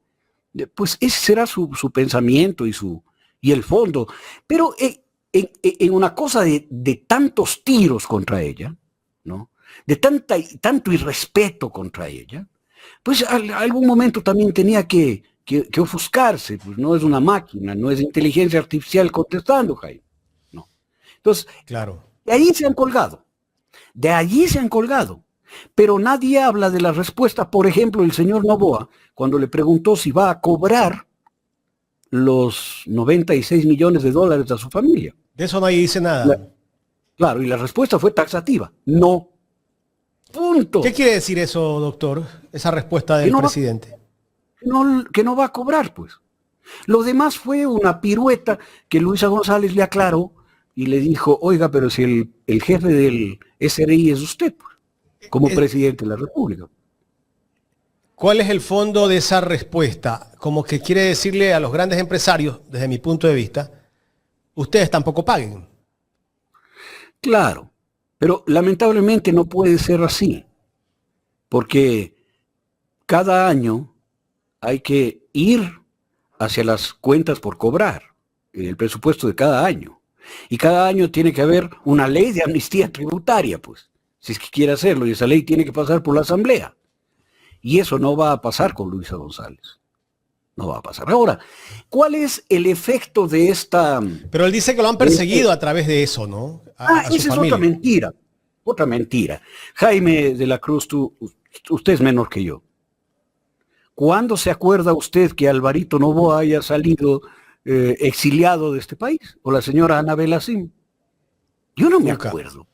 pues ese será su pensamiento y el fondo. Pero en una cosa de tantos tiros contra ella, ¿no? De tanto irrespeto contra ella, pues algún momento también tenía que ofuscarse, pues no es una máquina, no es inteligencia artificial contestando, Jaime. No. Entonces, claro. de allí se han colgado. Pero nadie habla de la respuesta, por ejemplo, el señor Noboa, cuando le preguntó si va a cobrar los 96 millones de dólares a su familia. De eso nadie dice nada. Claro, y la respuesta fue taxativa. No. Punto. ¿Qué quiere decir eso, doctor? Esa respuesta del presidente. Que no va a cobrar, pues. Lo demás fue una pirueta que Luisa González le aclaró y le dijo, oiga, pero si el jefe del SRI es usted, pues, como presidente de la República. ¿Cuál es el fondo de esa respuesta? Como que quiere decirle a los grandes empresarios, desde mi punto de vista, ustedes tampoco paguen. Claro, pero lamentablemente no puede ser así, porque cada año hay que ir hacia las cuentas por cobrar, el presupuesto de cada año. Y cada año tiene que haber una ley de amnistía tributaria, pues, si es que quiere hacerlo, y esa ley tiene que pasar por la Asamblea. Y eso no va a pasar con Luisa González. No va a pasar. Ahora, ¿cuál es el efecto de esta... Pero él dice que lo han perseguido a través de eso, ¿no? Esa es otra mentira. Otra mentira. Jaime de la Cruz, usted es menor que yo. ¿Cuándo se acuerda usted que Alvarito Noboa haya salido exiliado de este país? ¿O la señora Anabel Assim? Yo no me acuerdo.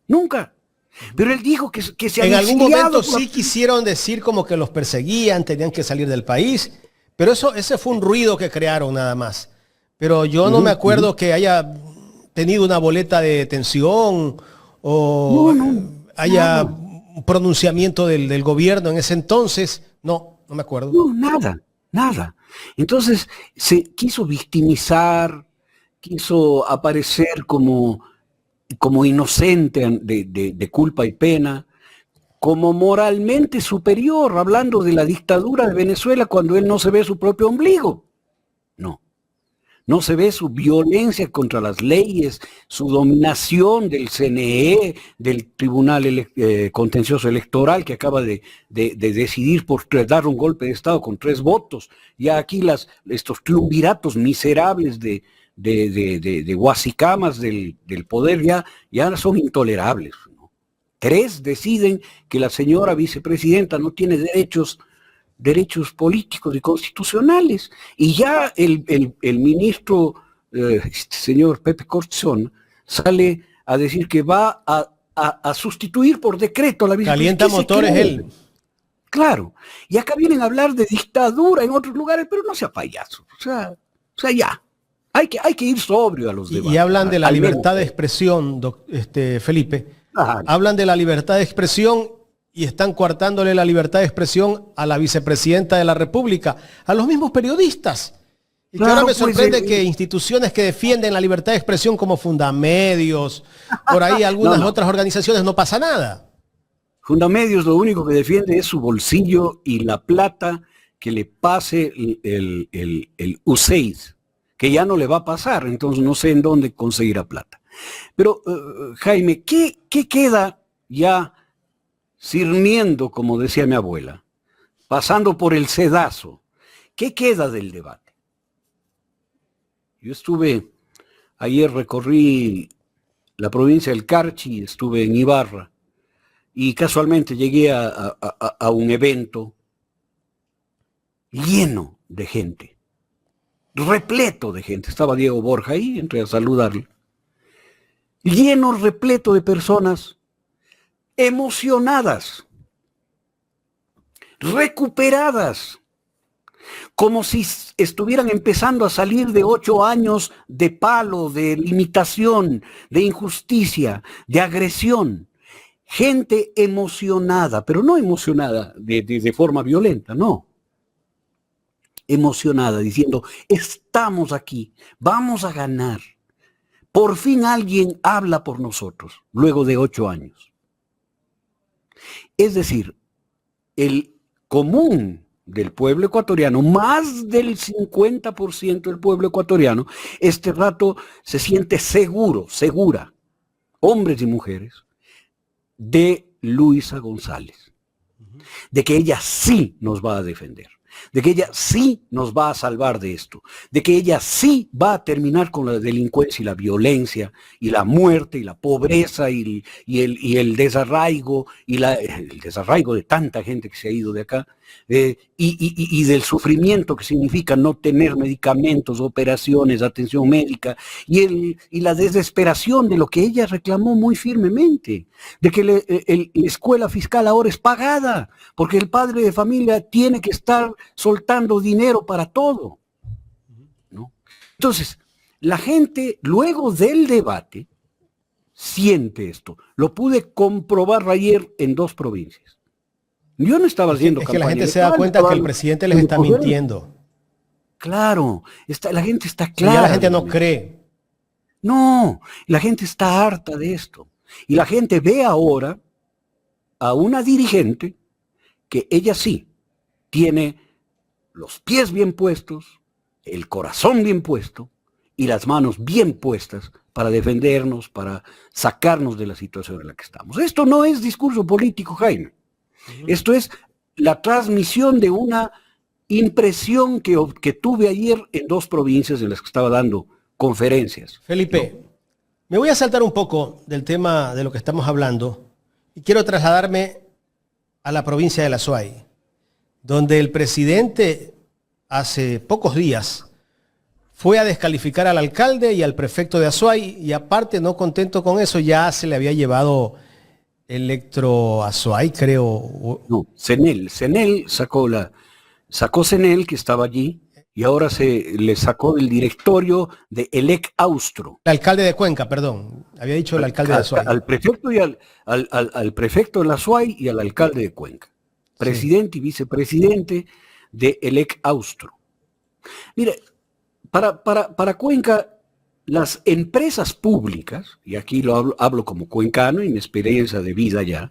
Nunca. Pero él dijo que se en algún momento sí quisieron decir como que los perseguían, tenían que salir del país, pero ese fue un ruido que crearon nada más. Pero yo no me acuerdo que haya tenido una boleta de detención o haya un pronunciamiento del gobierno en ese entonces. No me acuerdo. No, nada. Entonces se quiso victimizar, quiso aparecer como inocente de culpa y pena, como moralmente superior, hablando de la dictadura de Venezuela cuando él no se ve su propio ombligo. No se ve su violencia contra las leyes, su dominación del CNE, del Tribunal Contencioso Electoral que acaba de decidir por dar un golpe de Estado con 3 votos. Ya aquí estos triunviratos miserables de guasicamas del poder ya son intolerables, ¿no? 3 deciden que la señora vicepresidenta no tiene derechos políticos y constitucionales. Y ya el ministro, señor Pepe Cortzón, sale a decir que va a sustituir por decreto a la vicepresidenta. Calienta motores él. Claro. Y acá vienen a hablar de dictadura en otros lugares, pero no sea payaso. O sea ya. Hay que ir sobrio a los debates. Y hablan de la libertad de expresión, Felipe. Hablan de la libertad de expresión y están coartándole la libertad de expresión a la vicepresidenta de la República, a los mismos periodistas. Y que ahora me sorprende que instituciones que defienden la libertad de expresión como Fundamedios, por ahí algunas otras organizaciones, no pasa nada. Fundamedios lo único que defiende es su bolsillo y la plata que le pase el USAID, que ya no le va a pasar, entonces no sé en dónde conseguirá plata. Pero, Jaime, ¿qué queda ya sirviendo, como decía mi abuela, pasando por el sedazo? ¿Qué queda del debate? Yo ayer recorrí la provincia del Carchi, estuve en Ibarra, y casualmente llegué a un evento lleno de gente, repleto de gente. Estaba Diego Borja ahí, entré a saludarle. Lleno, repleto de personas emocionadas, recuperadas, como si estuvieran empezando a salir de 8 años de palo, de limitación, de injusticia, de agresión. Gente emocionada, pero no emocionada de forma violenta, no. Emocionada, diciendo, estamos aquí, vamos a ganar. Por fin alguien habla por nosotros, luego de 8 años. Es decir, el común del pueblo ecuatoriano, más del 50% del pueblo ecuatoriano, este rato se siente segura, hombres y mujeres, de Luisa González, de que ella sí nos va a defender. de que ella sí nos va a salvar de esto, de que ella sí va a terminar con la delincuencia y la violencia y la muerte y la pobreza y el desarraigo el desarraigo de tanta gente que se ha ido de acá, y del sufrimiento que significa no tener medicamentos, operaciones, atención médica y la desesperación de lo que ella reclamó muy firmemente, de que la escuela fiscal ahora es pagada, porque el padre de familia tiene que estar soltando dinero para todo, ¿no? Entonces, la gente luego del debate siente esto. Lo pude comprobar ayer en 2 provincias. Yo no estaba haciendo campaña. Es que la gente se da cuenta que el presidente les está mintiendo. Claro, la gente está clara. Ya la gente no cree. No, la gente está harta de esto. Y la gente ve ahora a una dirigente que ella sí tiene los pies bien puestos, el corazón bien puesto y las manos bien puestas para defendernos, para sacarnos de la situación en la que estamos. Esto no es discurso político, Jaime. Esto es la transmisión de una impresión que tuve ayer en 2 provincias en las que estaba dando conferencias. Felipe, ¿no? Me voy a saltar un poco del tema de lo que estamos hablando y quiero trasladarme a la provincia de La Azuay, donde el presidente hace pocos días fue a descalificar al alcalde y al prefecto de Azuay y aparte, no contento con eso, ya se le había llevado Electro Azuay, creo. No, Cenel sacó Cenel, que estaba allí, y ahora se le sacó del directorio de Elec Austro. El alcalde de Cuenca, perdón. Había dicho el alcalde de Azuay. Al prefecto y al prefecto de la Azuay y al alcalde de Cuenca. Presidente y vicepresidente de Elec Austro. Mire, para Cuenca, las empresas públicas, y aquí lo hablo como cuencano y mi experiencia de vida ya,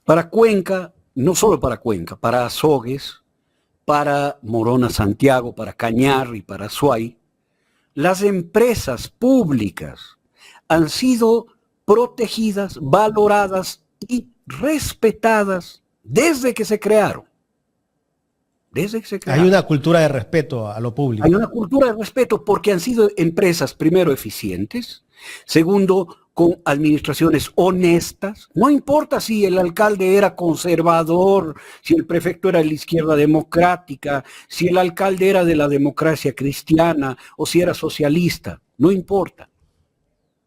para Cuenca, no solo para Cuenca, para Azogues, para Morona Santiago, para Cañar y para Azuay, las empresas públicas han sido protegidas, valoradas y respetadas desde que se crearon. Hay una cultura de respeto a lo público. Hay una cultura de respeto porque han sido empresas, primero, eficientes, segundo, con administraciones honestas. No importa si el alcalde era conservador, si el prefecto era de la izquierda democrática, si el alcalde era de la democracia cristiana o si era socialista, no importa.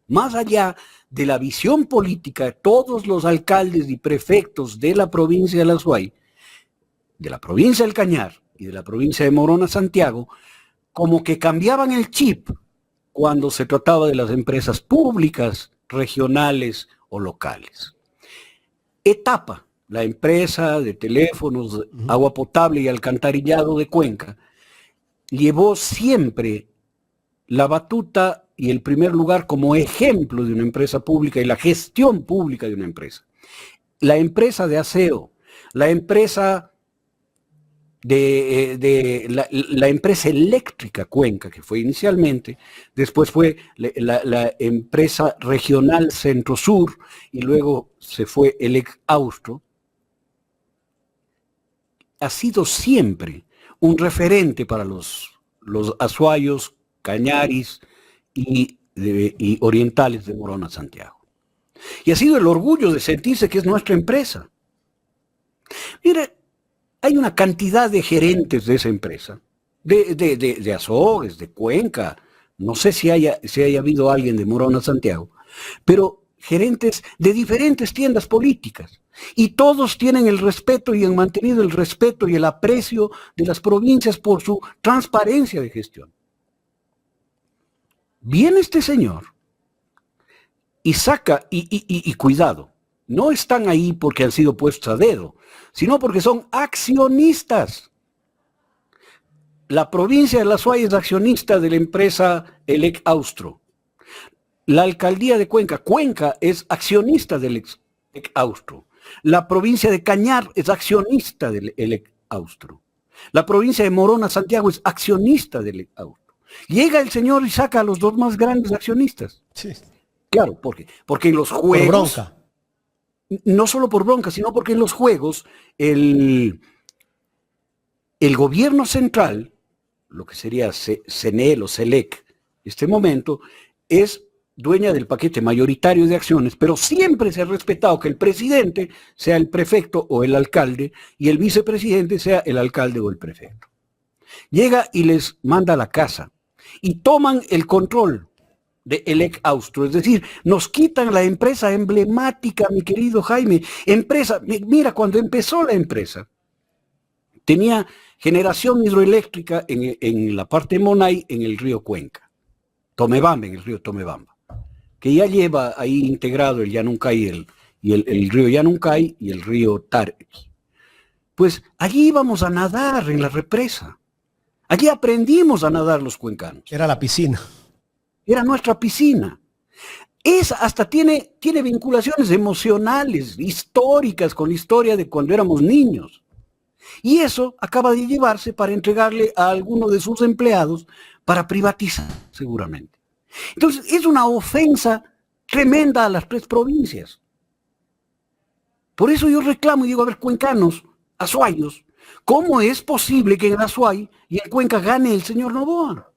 Más allá de la visión política de todos los alcaldes y prefectos de la provincia de La Azuay, de la provincia del Cañar y de la provincia de Morona Santiago, como que cambiaban el chip cuando se trataba de las empresas públicas, regionales o locales. Etapa, la empresa de teléfonos, agua potable y alcantarillado de Cuenca, llevó siempre la batuta y el primer lugar como ejemplo de una empresa pública y la gestión pública de una empresa. La empresa de aseo, la empresa la empresa eléctrica Cuenca, que fue inicialmente, después fue la empresa regional Centro-Sur y luego se fue Elec Austro, ha sido siempre un referente para los azuayos, cañaris y orientales de Morona Santiago. Y ha sido el orgullo de sentirse que es nuestra empresa. Mire, hay una cantidad de gerentes de esa empresa, de Azogues, de Cuenca, no sé si haya habido alguien de Morona Santiago, pero gerentes de diferentes tiendas políticas. Y todos tienen el respeto y han mantenido el respeto y el aprecio de las provincias por su transparencia de gestión. Viene este señor y saca, y cuidado, no están ahí porque han sido puestos a dedo, sino porque son accionistas. La provincia de La Azuay es accionista de la empresa Elec Austro. La alcaldía de Cuenca es accionista del Elec Austro. La provincia de Cañar es accionista del Elec Austro. La provincia de Morona Santiago es accionista del Elec Austro. Llega el señor y saca a los 2 más grandes accionistas. Sí. Claro, porque en los juegos... Por bronca. No solo por bronca, sino porque en los juegos el gobierno central, lo que sería CNEL o CELEC, este momento, es dueña del paquete mayoritario de acciones, pero siempre se ha respetado que el presidente sea el prefecto o el alcalde y el vicepresidente sea el alcalde o el prefecto. Llega y les manda a la casa y toman el control de ELEC Austro, es decir, nos quitan la empresa emblemática, mi querido Jaime, mira, cuando empezó la empresa, tenía generación hidroeléctrica en la parte de Monay, en el río Cuenca, Tomebamba, en el río Tomebamba, que ya lleva ahí integrado el Yanuncay y el río Yanuncay y el río Tarqui. Pues allí íbamos a nadar en la represa. Allí aprendimos a nadar los cuencanos. Era la piscina. Era nuestra piscina. Hasta tiene vinculaciones emocionales, históricas con la historia de cuando éramos niños. Y eso acaba de llevarse para entregarle a alguno de sus empleados para privatizar, seguramente. Entonces, es una ofensa tremenda a las 3 provincias. Por eso yo reclamo y digo, a ver, cuencanos, azuayos, ¿cómo es posible que en Azuay y en Cuenca gane el señor Noboa?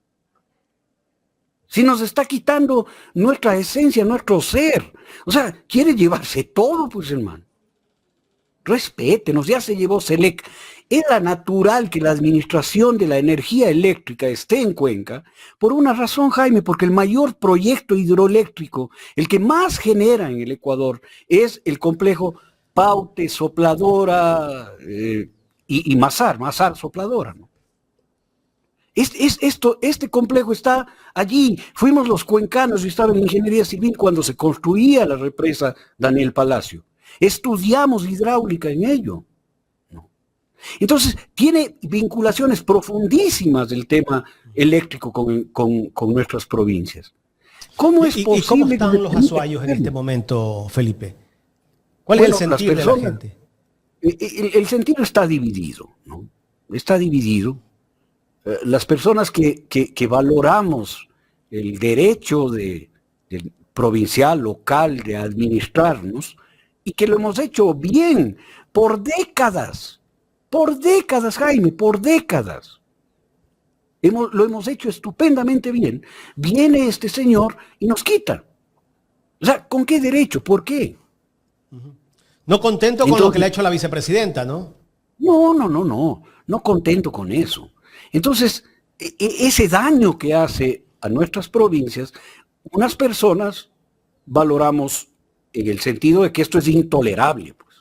Si nos está quitando nuestra esencia, nuestro ser. O sea, quiere llevarse todo, pues, hermano. Respétenos, ya se llevó CELEC. Era natural que la administración de la energía eléctrica esté en Cuenca, por una razón, Jaime, porque el mayor proyecto hidroeléctrico, el que más genera en el Ecuador, es el complejo Paute, Sopladora y Mazar Sopladora, ¿no? Este complejo está allí. Fuimos los cuencanos, yo estaba en ingeniería civil cuando se construía la represa Daniel Palacio. Estudiamos hidráulica en ello, ¿no? Entonces, tiene vinculaciones profundísimas del tema eléctrico con nuestras provincias. ¿Cómo es posible? ¿Y cómo están los azuayos en este momento, Felipe? ¿Cuál es el sentir de la gente? El sentir está dividido, ¿no? Está dividido. Las personas que valoramos el derecho del provincial, local, de administrarnos, y que lo hemos hecho bien por décadas, Jaime, por décadas. Lo hemos hecho estupendamente bien. Viene este señor y nos quita. O sea, ¿con qué derecho? ¿Por qué? No contento con lo que le ha hecho la vicepresidenta, ¿no? No contento con eso. Entonces, ese daño que hace a nuestras provincias, unas personas valoramos en el sentido de que esto es intolerable, pues,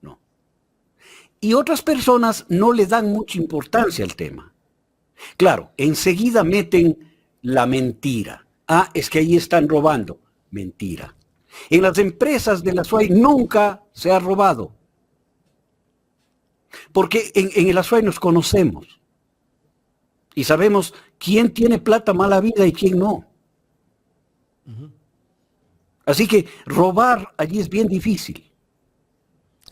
¿no? Y otras personas no le dan mucha importancia al tema. Claro, enseguida meten la mentira. Ah, es que ahí están robando. Mentira. En las empresas de la SUAY nunca se ha robado. Porque en el Azuay nos conocemos. Y sabemos quién tiene plata mala vida y quién no. Así que robar allí es bien difícil.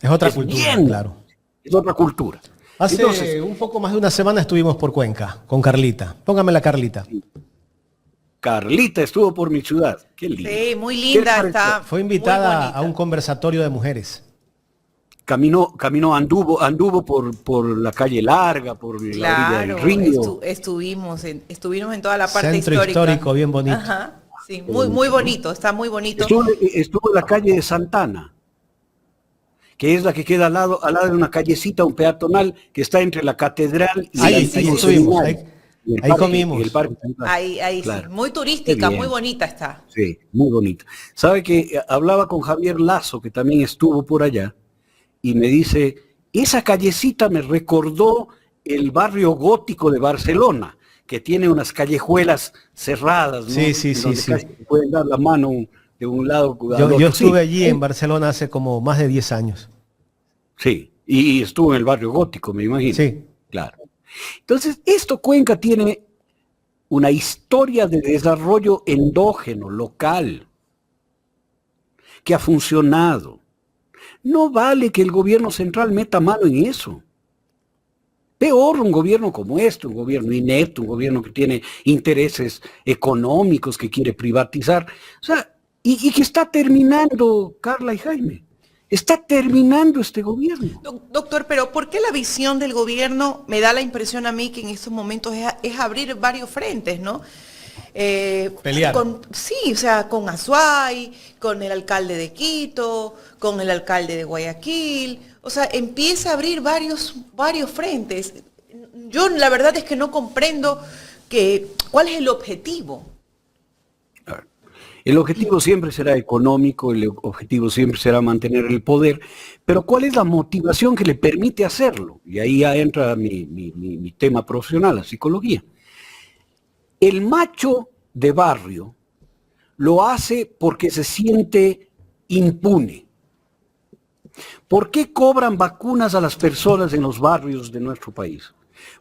Es otra cultura, claro. Es otra cultura. Hace un poco más de una semana estuvimos por Cuenca con Carlita. Póngamela, Carlita. Carlita estuvo por mi ciudad. Qué linda. Sí, muy linda está. Fue invitada a un conversatorio de mujeres. Anduvo por la calle larga, por la orilla del río. Estuvimos en toda la parte Centro histórico, bien bonito. Ajá, sí, muy bonito, está muy bonito. Estuvo en la calle de Santana, que es la que queda al lado de una callecita, un peatonal, que está entre la catedral y ahí estuvimos, ahí comimos. Ahí claro. Sí, muy turística, muy bonita está. Sí, muy bonita. ¿Sabe que hablaba con Javier Lazo, que también estuvo por allá? Y me dice, esa callecita me recordó el barrio gótico de Barcelona, que tiene unas callejuelas cerradas, ¿no? Sí. Casi pueden dar la mano de un lado al otro. Yo estuve allí en Barcelona hace como más de 10 años. Sí, y estuvo en el barrio gótico, me imagino. Sí. Claro. Entonces, Cuenca tiene una historia de desarrollo endógeno, local, que ha funcionado. No vale que el gobierno central meta mano en eso. Peor un gobierno como este, un gobierno inepto, un gobierno que tiene intereses económicos, que quiere privatizar. O sea, y que está terminando, Carla y Jaime. Está terminando este gobierno. Doctor, pero ¿por qué la visión del gobierno me da la impresión a mí que en estos momentos es abrir varios frentes, ¿no? Pelear. Sí, o sea, con Azuay, con el alcalde de Quito, con el alcalde de Guayaquil, o sea, empieza a abrir varios frentes. Yo la verdad es que no comprendo cuál es el objetivo. El objetivo siempre será económico, el objetivo siempre será mantener el poder, pero ¿cuál es la motivación que le permite hacerlo? Y ahí ya entra mi tema profesional, la psicología. El macho de barrio lo hace porque se siente impune. ¿Por qué cobran vacunas a las personas en los barrios de nuestro país?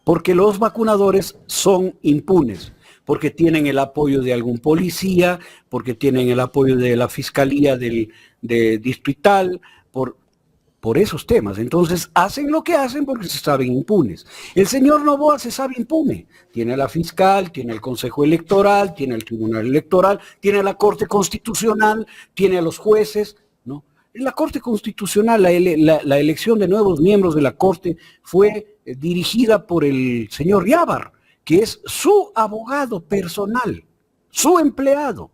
Porque los vacunadores son impunes, porque tienen el apoyo de algún policía, porque tienen el apoyo de la fiscalía de distrital, por esos temas. Entonces hacen lo que hacen porque se saben impunes. El señor Noboa se sabe impune. Tiene a la fiscal, tiene el Consejo Electoral, tiene el Tribunal Electoral, tiene a la Corte Constitucional, tiene a los jueces, ¿no? En la Corte Constitucional, la elección de nuevos miembros de la Corte fue dirigida por el señor Yávar, que es su abogado personal, su empleado,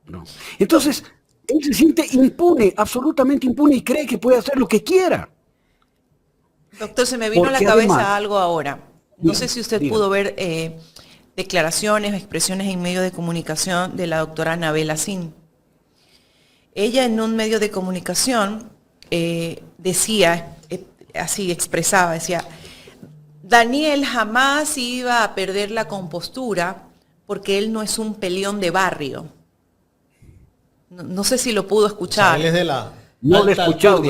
¿no? Entonces, él se siente impune, absolutamente impune, y cree que puede hacer lo que quiera. Doctor, se me vino a la cabeza algo ahora. No sé si usted pudo ver declaraciones o expresiones en medios de comunicación de la doctora Anabela Sin. Ella en un medio de comunicación decía, así expresaba, decía, Daniel jamás iba a perder la compostura porque él no es un peleón de barrio. No sé si lo pudo escuchar. O sea, él es de la no lo he escuchado,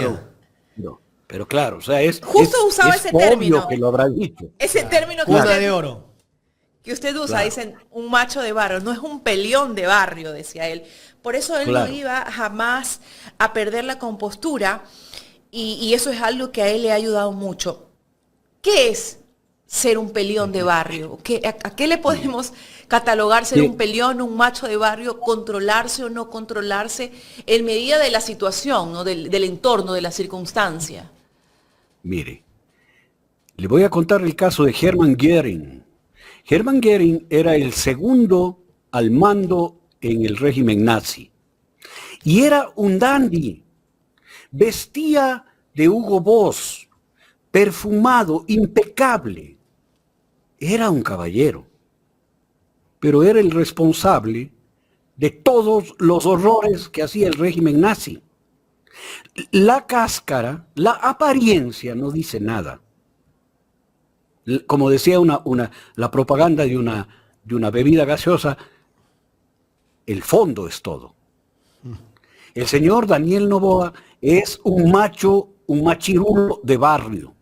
pero claro, o sea, justo usaba ese término que lo habrá dicho. Ese término que usted, de oro que usted usa, claro. Dicen un macho de barrio, no es un peleón de barrio, decía él. Por eso él no iba jamás a perder la compostura y eso es algo que a él le ha ayudado mucho. ¿Qué es ser un peleón de barrio? ¿A qué le podemos catalogar ser un peleón, un macho de barrio, controlarse o no controlarse en medida de la situación, ¿no? del entorno, de la circunstancia? Mire, le voy a contar el caso de Hermann Göring. Hermann Göring era el segundo al mando en el régimen nazi. Y era un dandy. Vestía de Hugo Boss, perfumado, impecable. Era un caballero, pero era el responsable de todos los horrores que hacía el régimen nazi. La cáscara, la apariencia no dice nada. Como decía la propaganda de una bebida gaseosa, el fondo es todo. El señor Daniel Noboa es un macho, un machirulo de barrio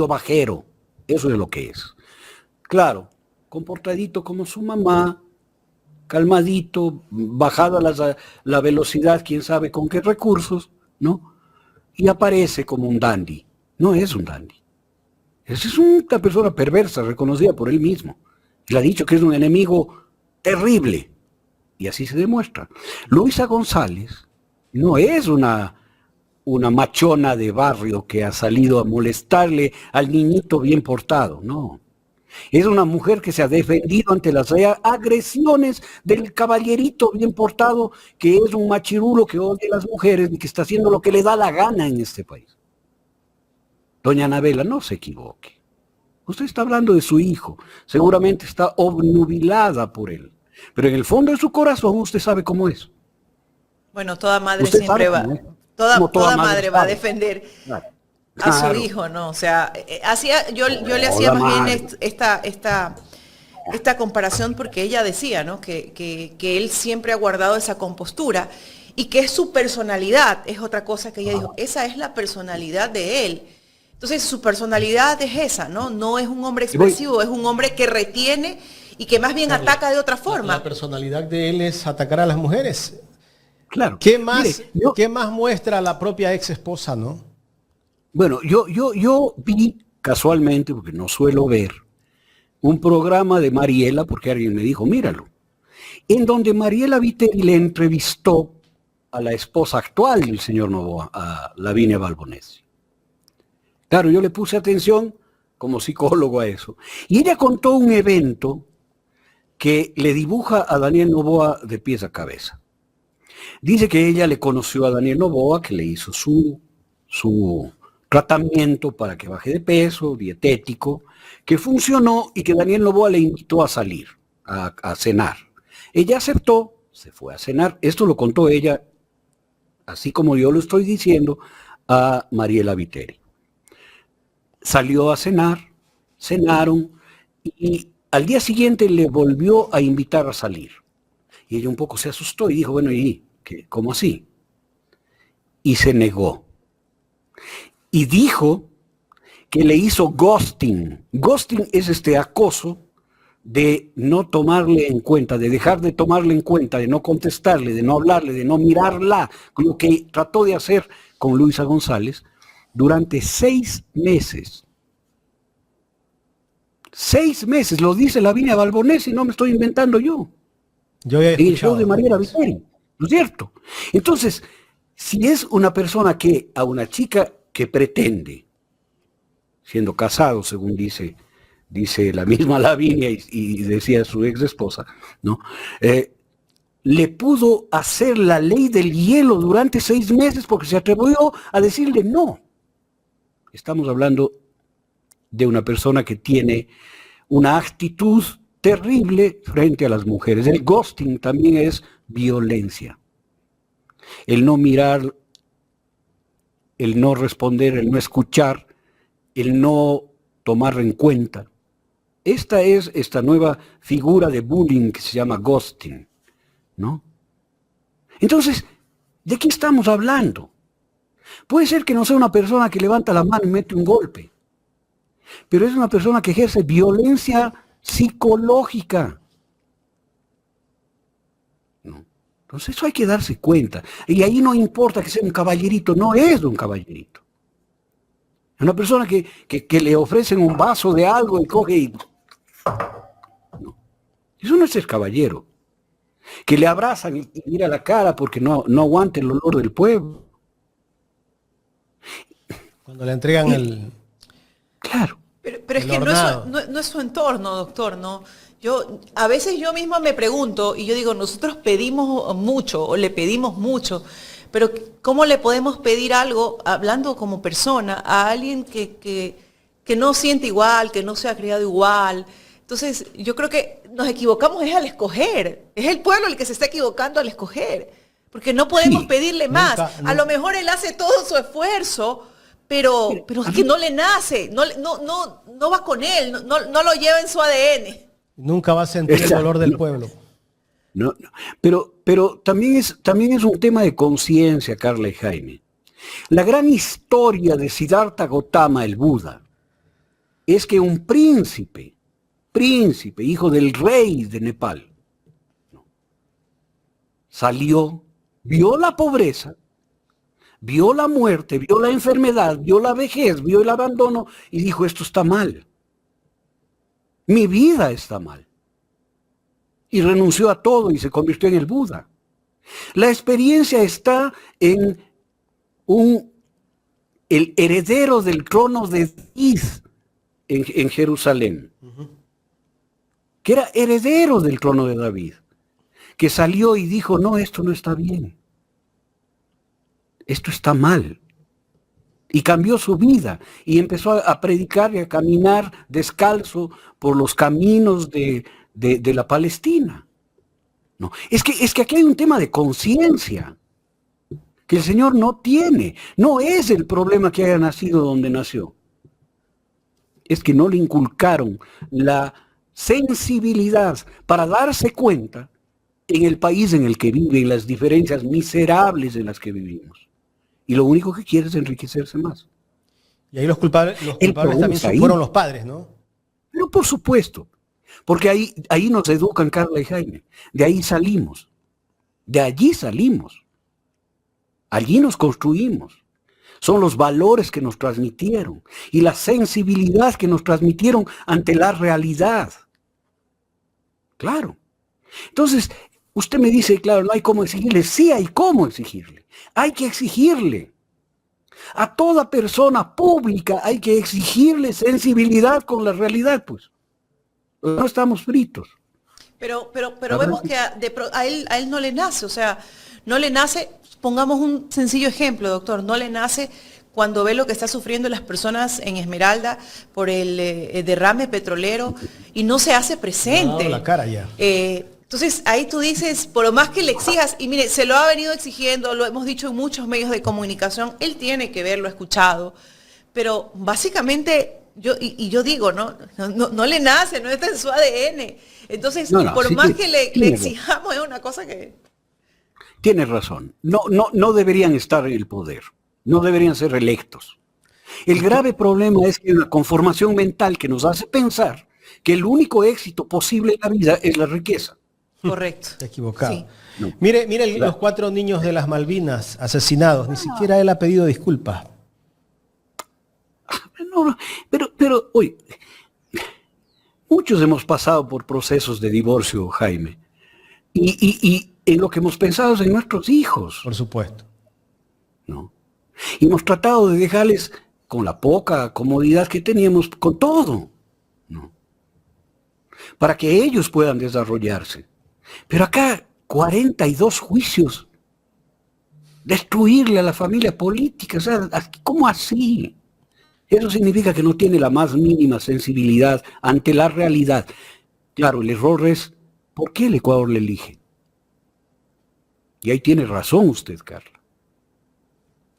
bajero, eso es lo que es. Claro, comportadito como su mamá, calmadito, bajada la velocidad, quién sabe con qué recursos, ¿no? Y aparece como un dandy. No es un dandy. Esa es una persona perversa, reconocida por él mismo. Le ha dicho que es un enemigo terrible. Y así se demuestra. Luisa González no es una machona de barrio que ha salido a molestarle al niñito bien portado, no. Es una mujer que se ha defendido ante las agresiones del caballerito bien portado, que es un machirulo que odia a las mujeres y que está haciendo lo que le da la gana en este país. Doña Anabela, no se equivoque. Usted está hablando de su hijo. Seguramente está obnubilada por él. Pero en el fondo de su corazón usted sabe cómo es. Bueno, toda madre siempre va. Toda madre va a defender a su hijo, ¿no? O sea, yo le hacía más bien esta comparación porque ella decía, ¿no? Que él siempre ha guardado esa compostura y que es su personalidad, es otra cosa que ella dijo, esa es la personalidad de él. Entonces su personalidad es esa, ¿no? No es un hombre expresivo, es un hombre que retiene y que más bien ataca de otra forma. La personalidad de él es atacar a las mujeres. Claro. ¿Qué más muestra la propia ex esposa, no? Bueno, yo vi casualmente, porque no suelo ver, un programa de Mariela, porque alguien me dijo, míralo, en donde Mariela Viteri le entrevistó a la esposa actual del señor Noboa, a Lavinia Balbonesi. Claro, yo le puse atención como psicólogo a eso. Y ella contó un evento que le dibuja a Daniel Noboa de pies a cabeza. Dice que ella le conoció a Daniel Noboa, que le hizo su tratamiento para que baje de peso, dietético, que funcionó y que Daniel Noboa le invitó a salir, a cenar. Ella aceptó, se fue a cenar. Esto lo contó ella, así como yo lo estoy diciendo, a Mariela Viteri. Salió a cenar, cenaron y al día siguiente le volvió a invitar a salir. Y ella un poco se asustó y dijo, bueno, ¿y qué? ¿Cómo así? Y se negó. Y dijo que le hizo ghosting. Ghosting es este acoso de no tomarle en cuenta, de dejar de tomarle en cuenta, de no contestarle, de no hablarle, de no mirarla, lo que trató de hacer con Luisa González durante 6 meses. 6 meses, lo dice Lavinia Balbonesi, no me estoy inventando yo. Yo he En el show de Mariela Viteri, ¿no es cierto? Entonces, si es una persona que a una chica que pretende, siendo casado, según dice la misma Lavinia y decía su ex esposa, ¿no? Le pudo hacer la ley del hielo durante 6 meses porque se atrevió a decirle no. Estamos hablando de una persona que tiene una actitud terrible frente a las mujeres. El ghosting también es violencia. El no mirar, el no responder, el no escuchar, el no tomar en cuenta. Esta es esta nueva figura de bullying que se llama ghosting, ¿no? Entonces, ¿de qué estamos hablando? Puede ser que no sea una persona que levanta la mano y mete un golpe, pero es una persona que ejerce violencia psicológica. ¿No? Entonces eso hay que darse cuenta. Y ahí no importa que sea un caballerito, no es un caballerito. Es una persona que le ofrecen un vaso de algo y coge y... No. Eso no es ser caballero. Que le abrazan y mira la cara porque no aguanta el olor del pueblo. Cuando le entregan el... Claro. Pero es que no es su entorno, doctor, ¿no? A veces yo misma me pregunto, y yo digo, nosotros pedimos mucho, o le pedimos mucho, pero ¿cómo le podemos pedir algo, hablando como persona, a alguien que no siente igual, que no se ha criado igual? Entonces, yo creo que nos equivocamos es al escoger. Es el pueblo el que se está equivocando al escoger. Porque no podemos pedirle más. A lo mejor él hace todo su esfuerzo, pero es que no le nace, no va con él, no lo lleva en su ADN. Nunca va a sentir el dolor del pueblo. No. Pero también es un tema de conciencia, Carla y Jaime. La gran historia de Siddhartha Gautama, el Buda, es que un príncipe, hijo del rey de Nepal, salió, vio la pobreza, vio la muerte, vio la enfermedad, vio la vejez, vio el abandono y dijo, esto está mal. Mi vida está mal. Y renunció a todo y se convirtió en el Buda. La experiencia está en el heredero del trono de David en Jerusalén, que era heredero del trono de David, que salió y dijo, no, esto no está bien. Esto está mal. Y cambió su vida y empezó a predicar y a caminar descalzo por los caminos de la Palestina. No, es que aquí hay un tema de conciencia que el Señor no tiene. No es el problema que haya nacido donde nació. Es que no le inculcaron la sensibilidad para darse cuenta en el país en el que vive y las diferencias miserables en las que vivimos. Y lo único que quiere es enriquecerse más. Y ahí los culpables también fueron los padres, ¿no? Pero por supuesto, porque ahí nos educan Carla y Jaime. De ahí salimos. De allí salimos. Allí nos construimos. Son los valores que nos transmitieron y la sensibilidad que nos transmitieron ante la realidad. Claro. Entonces, Usted me dice, claro, no hay cómo exigirle. Sí hay cómo exigirle. Hay que exigirle. A toda persona pública hay que exigirle sensibilidad con la realidad, pues. No estamos fritos. Pero vemos que a él no le nace, o sea, no le nace, pongamos un sencillo ejemplo, doctor, no le nace cuando ve lo que está sufriendo las personas en Esmeralda por el derrame petrolero y no se hace presente. No, la cara ya. Entonces ahí tú dices, por lo más que le exijas, y mire, se lo ha venido exigiendo, lo hemos dicho en muchos medios de comunicación, él tiene que verlo, escuchado, pero básicamente yo digo, no le nace, no está en su ADN. Entonces, por sí, más que le exijamos, es una cosa que... Tienes razón. No deberían estar en el poder. No deberían ser electos. El grave problema es que hay una conformación mental que nos hace pensar que el único éxito posible en la vida es la riqueza. Correcto. Equivocado. Sí. No. Mire los 4 niños de las Malvinas asesinados. Ni siquiera él ha pedido disculpas. Pero, oye, muchos hemos pasado por procesos de divorcio, Jaime. Y en lo que hemos pensado es en nuestros hijos. Por supuesto. ¿No? Y hemos tratado de dejarles con la poca comodidad que teníamos, con todo, ¿no? Para que ellos puedan desarrollarse. Pero acá 42 juicios, destruirle a la familia política, o sea, ¿cómo así? Eso significa que no tiene la más mínima sensibilidad ante la realidad. Claro, el error es, ¿por qué el Ecuador le elige? Y ahí tiene razón usted, Carla.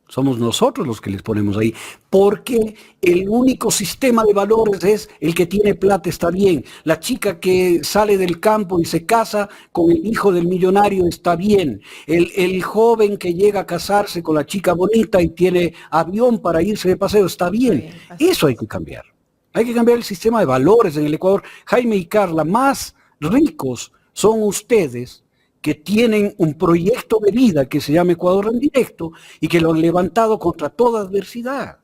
Somos nosotros los que les ponemos ahí, porque el único sistema de valores es el que tiene plata está bien. La chica que sale del campo y se casa con el hijo del millonario está bien. El joven que llega a casarse con la chica bonita y tiene avión para irse de paseo está bien. Eso hay que cambiar. Hay que cambiar el sistema de valores en el Ecuador. Jaime y Carla, más ricos son ustedes que tienen un proyecto de vida que se llama Ecuador en Directo y que lo han levantado contra toda adversidad.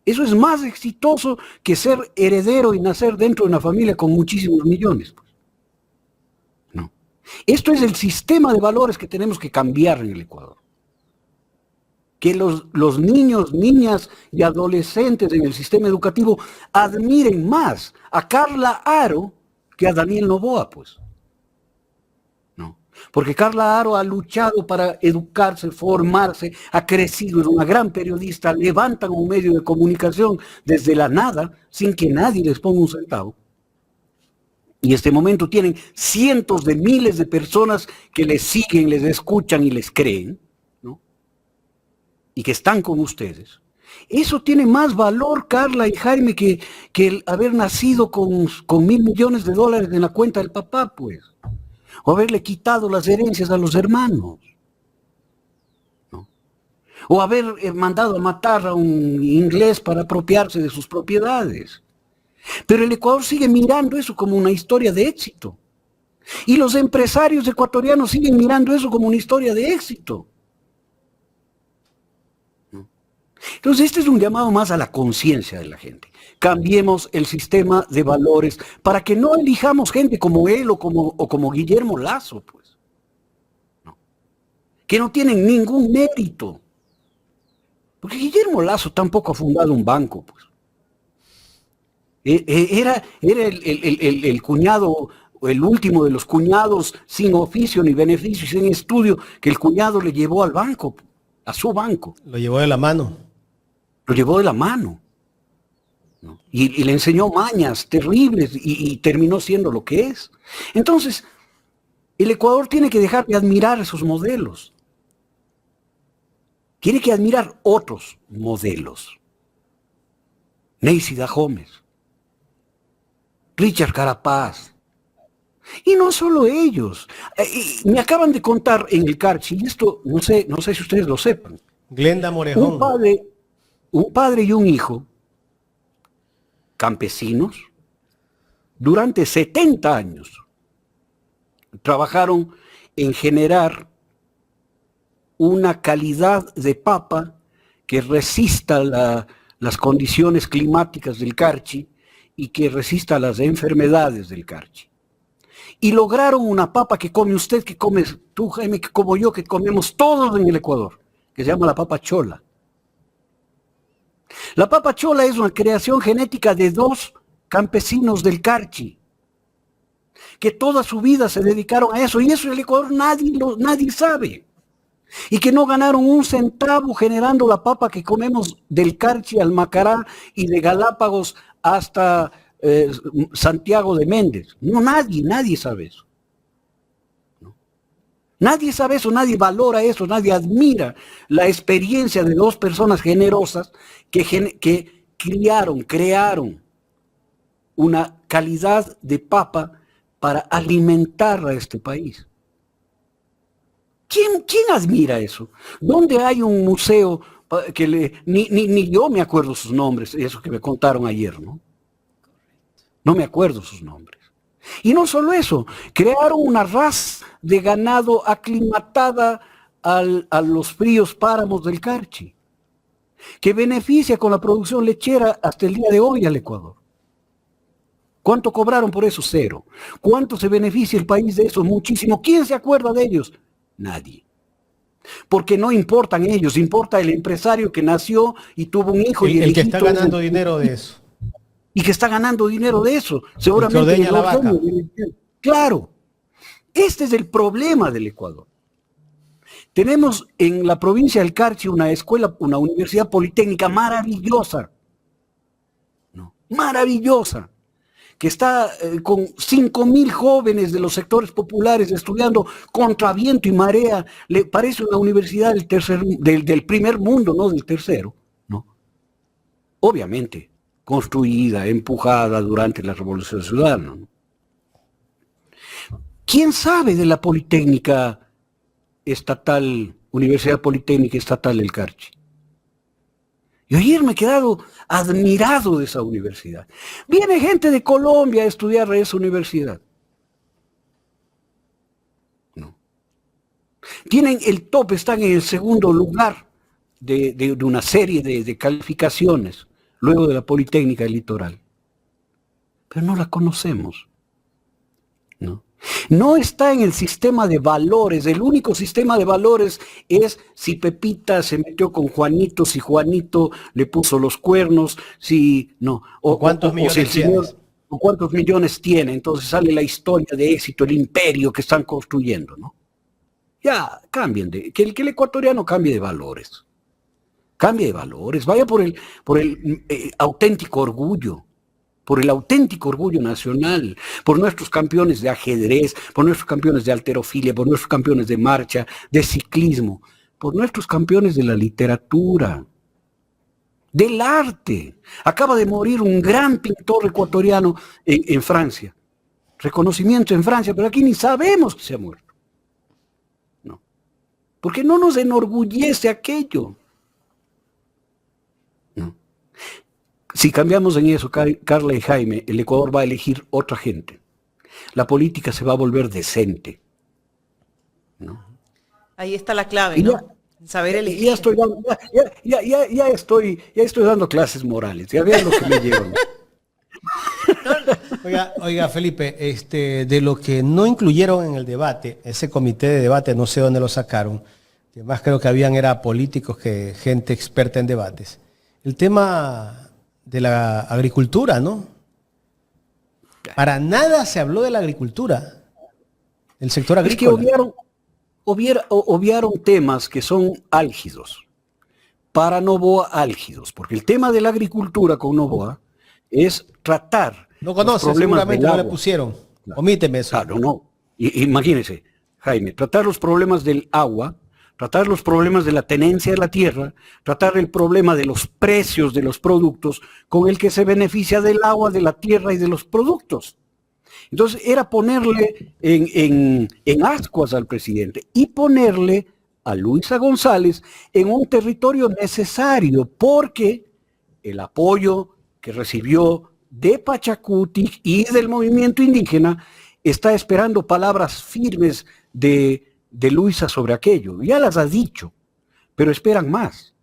Eso es más exitoso que ser heredero y nacer dentro de una familia con muchísimos millones. Pues. No. Esto es el sistema de valores que tenemos que cambiar en el Ecuador. Que los niños, niñas y adolescentes en el sistema educativo admiren más a Carla Aro que a Daniel Noboa, pues. Porque Carla Aro ha luchado para educarse, formarse, ha crecido, es una gran periodista, levantan un medio de comunicación desde la nada, sin que nadie les ponga un centavo. Y en este momento tienen cientos de miles de personas que les siguen, les escuchan y les creen, ¿no? Y que están con ustedes. Eso tiene más valor, Carla y Jaime, que el haber nacido con $1.000 millones en la cuenta del papá, pues. O haberle quitado las herencias a los hermanos, ¿no? O haber mandado a matar a un inglés para apropiarse de sus propiedades. Pero el Ecuador sigue mirando eso como una historia de éxito. Y los empresarios ecuatorianos siguen mirando eso como una historia de éxito. ¿No? Entonces este es un llamado más a la conciencia de la gente. Cambiemos el sistema de valores para que no elijamos gente como él o como Guillermo Lasso, pues. No. Que no tienen ningún mérito. Porque Guillermo Lasso tampoco ha fundado un banco, pues. Era el cuñado, el último de los cuñados sin oficio ni beneficio, sin estudio, que el cuñado le llevó al banco, a su banco. Lo llevó de la mano. Lo llevó de la mano. ¿No? Y le enseñó mañas terribles y terminó siendo lo que es. Entonces, el Ecuador tiene que dejar de admirar esos modelos. Tiene que admirar otros modelos. Neisy Gómez, Richard Carapaz. Y no solo ellos. Me acaban de contar en el Carchi, y esto no sé si ustedes lo sepan. Glenda Morejón. Un padre y un hijo, campesinos, durante 70 años trabajaron en generar una calidad de papa que resista las condiciones climáticas del Carchi y que resista las enfermedades del Carchi. y lograron una papa que come usted, que comes tú, Jaime, que como yo, que comemos todos en el Ecuador, que se llama la papa chola. La papa chola es una creación genética de 2 campesinos del Carchi, que toda su vida se dedicaron a eso, y eso en el Ecuador nadie sabe. Y que no ganaron un centavo generando la papa que comemos del Carchi al Macará y de Galápagos hasta Santiago de Méndez. No, nadie sabe eso. ¿No? Nadie sabe eso, nadie valora eso, nadie admira la experiencia de 2 personas generosas que crearon una calidad de papa para alimentar a este país. ¿Quién admira eso? ¿Dónde hay un museo que ni yo me acuerdo sus nombres, eso que me contaron ayer, ¿no? No me acuerdo sus nombres. Y no solo eso, crearon una raza de ganado aclimatada a los fríos páramos del Carchi, que beneficia con la producción lechera hasta el día de hoy al Ecuador. ¿Cuánto cobraron por eso? 0. ¿Cuánto se beneficia el país de eso? Muchísimo. ¿Quién se acuerda de ellos? Nadie. Porque no importan ellos, importa el empresario que nació y tuvo un hijo. El que está ganando dinero de eso. Y que está ganando dinero de eso. Seguramente. El que ordeña la vaca. Claro. Este es el problema del Ecuador. Tenemos en la provincia del Carchi una universidad politécnica maravillosa. ¿No? Maravillosa. Que está con 5.000 jóvenes de los sectores populares estudiando contra viento y marea. Le parece una universidad del primer mundo, no del tercero, ¿no? Obviamente, construida, empujada durante la Revolución Ciudadana, ¿no? ¿Quién sabe de la Politécnica Estatal, Universidad Politécnica Estatal del Carchi? Y ayer me he quedado admirado de esa universidad. Viene gente de Colombia a estudiar a esa universidad. No. Tienen el top, están en el segundo lugar de una serie de calificaciones, luego de la Politécnica Litoral. Pero no la conocemos. ¿No? No está en el sistema de valores. El único sistema de valores es si Pepita se metió con Juanito, si Juanito le puso los cuernos, si no. O cuántos millones si el señor, o cuántos millones tiene. Entonces sale la historia de éxito, el imperio que están construyendo, ¿no? Ya, cambien que el ecuatoriano cambie de valores. Cambie de valores, vaya por el auténtico orgullo. Por el auténtico orgullo nacional, por nuestros campeones de ajedrez, por nuestros campeones de halterofilia, por nuestros campeones de marcha, de ciclismo, por nuestros campeones de la literatura, del arte. Acaba de morir un gran pintor ecuatoriano en Francia. Reconocimiento en Francia, pero aquí ni sabemos que se ha muerto. No. Porque no nos enorgullece aquello. Si cambiamos en eso, Carla y Jaime, el Ecuador va a elegir otra gente. La política se va a volver decente. ¿No? Ahí está la clave, ¿no? Saber elegir. Ya estoy dando clases morales. Ya vean lo que me llevan. Oiga, Felipe, de lo que no incluyeron en el debate, ese comité de debate, no sé dónde lo sacaron, que más creo que habían era políticos que gente experta en debates. El tema de la agricultura, ¿no? Para nada se habló de la agricultura, del sector agrícola. Es que obviaron temas que son álgidos, para Noboa álgidos, porque el tema de la agricultura con Noboa es tratar no conoce, los problemas seguramente del no agua. le pusieron. Claro. Omíteme eso. Claro, no. Imagínense, Jaime, tratar los problemas del agua, tratar los problemas de la tenencia de la tierra, tratar el problema de los precios de los productos con el que se beneficia del agua, de la tierra y de los productos. Entonces era ponerle en ascuas al presidente y ponerle a Luisa González en un territorio necesario porque el apoyo que recibió de Pachacuti y del movimiento indígena está esperando palabras firmes de Luisa sobre aquello. Ya las ha dicho, pero esperan más.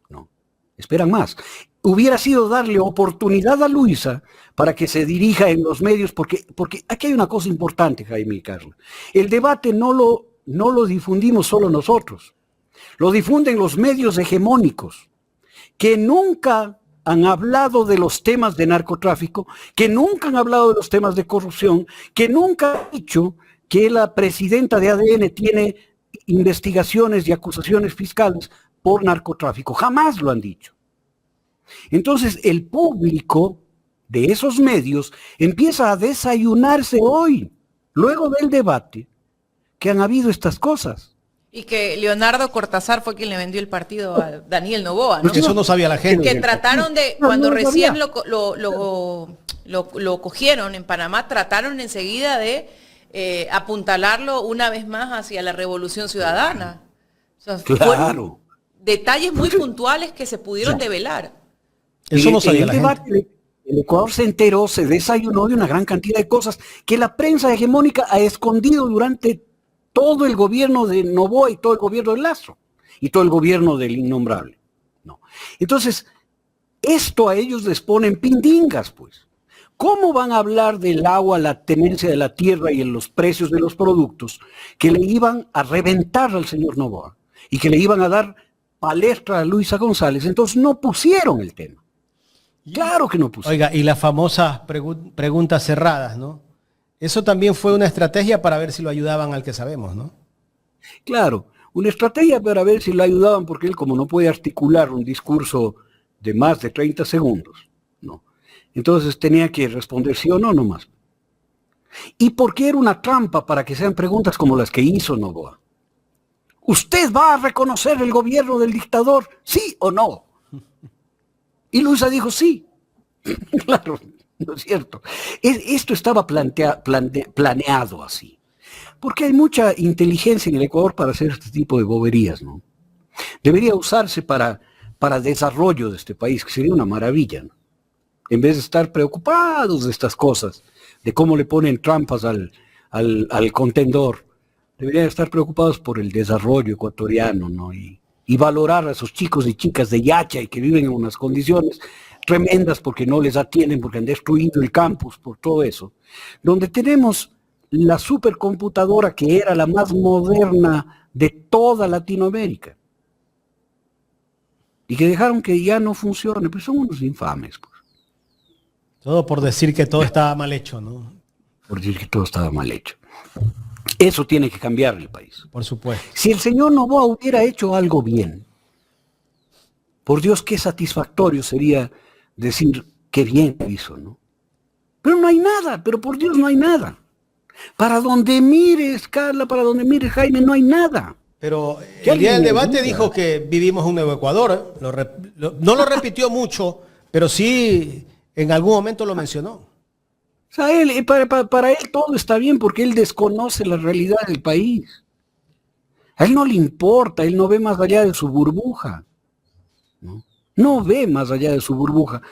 ¿No? Esperan más. hubiera sido darle oportunidad a Luisa para que se dirija en los medios, porque aquí hay una cosa importante, Jaime y Carla. El debate no lo difundimos solo nosotros, lo difunden los medios hegemónicos, que nunca han hablado de los temas de narcotráfico, que nunca han hablado de los temas de corrupción, que nunca han dicho que la presidenta de ADN tiene investigaciones y acusaciones fiscales por narcotráfico. Jamás lo han dicho. Entonces el público de esos medios empieza a desayunarse hoy, luego del debate, que han habido estas cosas. Y que Leonardo Cortázar fue quien le vendió el partido a Daniel Noboa, ¿no? Eso no sabía la gente. Que trataron de, cuando recién lo cogieron en Panamá, trataron enseguida de apuntalarlo una vez más hacia la Revolución Ciudadana. O sea, claro. Detalles muy puntuales que se pudieron develar. Eso no sabía la gente. El Ecuador se enteró, se desayunó de una gran cantidad de cosas que la prensa hegemónica ha escondido durante todo el gobierno de Noboa y todo el gobierno de Lazo y todo el gobierno del innombrable. No. Entonces, esto a ellos les ponen pindingas, pues. ¿Cómo van a hablar del agua, la tenencia de la tierra y en los precios de los productos que le iban a reventar al señor Noboa y que le iban a dar palestra a Luisa González? Entonces no pusieron el tema. Claro que no pusieron. Oiga, y las famosas preguntas cerradas, ¿no? Eso también fue una estrategia para ver si lo ayudaban al que sabemos, ¿no? Claro, una estrategia para ver si lo ayudaban, porque él, como no puede articular un discurso de más de 30 segundos, ¿no? Entonces tenía que responder sí o no nomás. ¿Y por qué era una trampa para que sean preguntas como las que hizo Noboa? ¿Usted va a reconocer el gobierno del dictador, sí o no? Y Luisa dijo sí. Claro, ¿no es cierto? Esto estaba planeado así. Porque hay mucha inteligencia en el Ecuador para hacer este tipo de boberías, ¿no? Debería usarse para desarrollo de este país, que sería una maravilla, ¿no? En vez de estar preocupados de estas cosas, de cómo le ponen trampas al contendor, deberían estar preocupados por el desarrollo ecuatoriano, ¿no? Y valorar a esos chicos y chicas de Yachay que viven en unas condiciones tremendas porque no les atienden, porque han destruido el campus, por todo eso. Donde tenemos la supercomputadora que era la más moderna de toda Latinoamérica. Y que dejaron que ya no funcione, pues son unos infames, pues. Todo por decir que todo estaba mal hecho, ¿no? Por decir que todo estaba mal hecho. Eso tiene que cambiar el país. Por supuesto. Si el señor Noboa hubiera hecho algo bien, por Dios, qué satisfactorio sería decir qué bien hizo, ¿no? Pero no hay nada, pero por Dios no hay nada. Para donde mires, Carla, para donde mires, Jaime, no hay nada. Pero el día del debate dijo que vivimos un nuevo Ecuador. No lo repitió mucho, pero sí en algún momento lo mencionó. O sea, para él todo está bien porque él desconoce la realidad del país. A él no le importa, él no ve más allá de su burbuja. No ve más allá de su burbuja.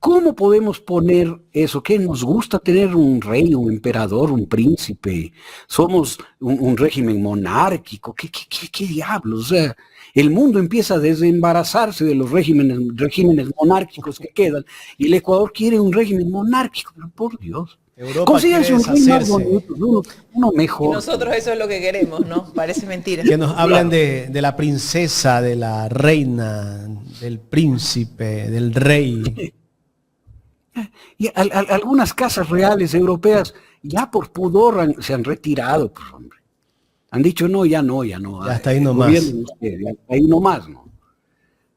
¿Cómo podemos poner eso? ¿Qué nos gusta tener un rey, un emperador, un príncipe? Somos un régimen monárquico. ¿Qué diablos? O sea, el mundo empieza a desembarazarse de los regímenes monárquicos que quedan y el Ecuador quiere un régimen monárquico, pero por Dios. Consíganse un rey más bonito, uno mejor. Y nosotros eso es lo que queremos, ¿no? Parece mentira. Que nos hablan de la princesa, de la reina, del príncipe, del rey. Y algunas casas reales europeas ya por pudor se han retirado, pues, hombre. Han dicho no. Ya está ahí nomás. Ahí nomás, ¿no?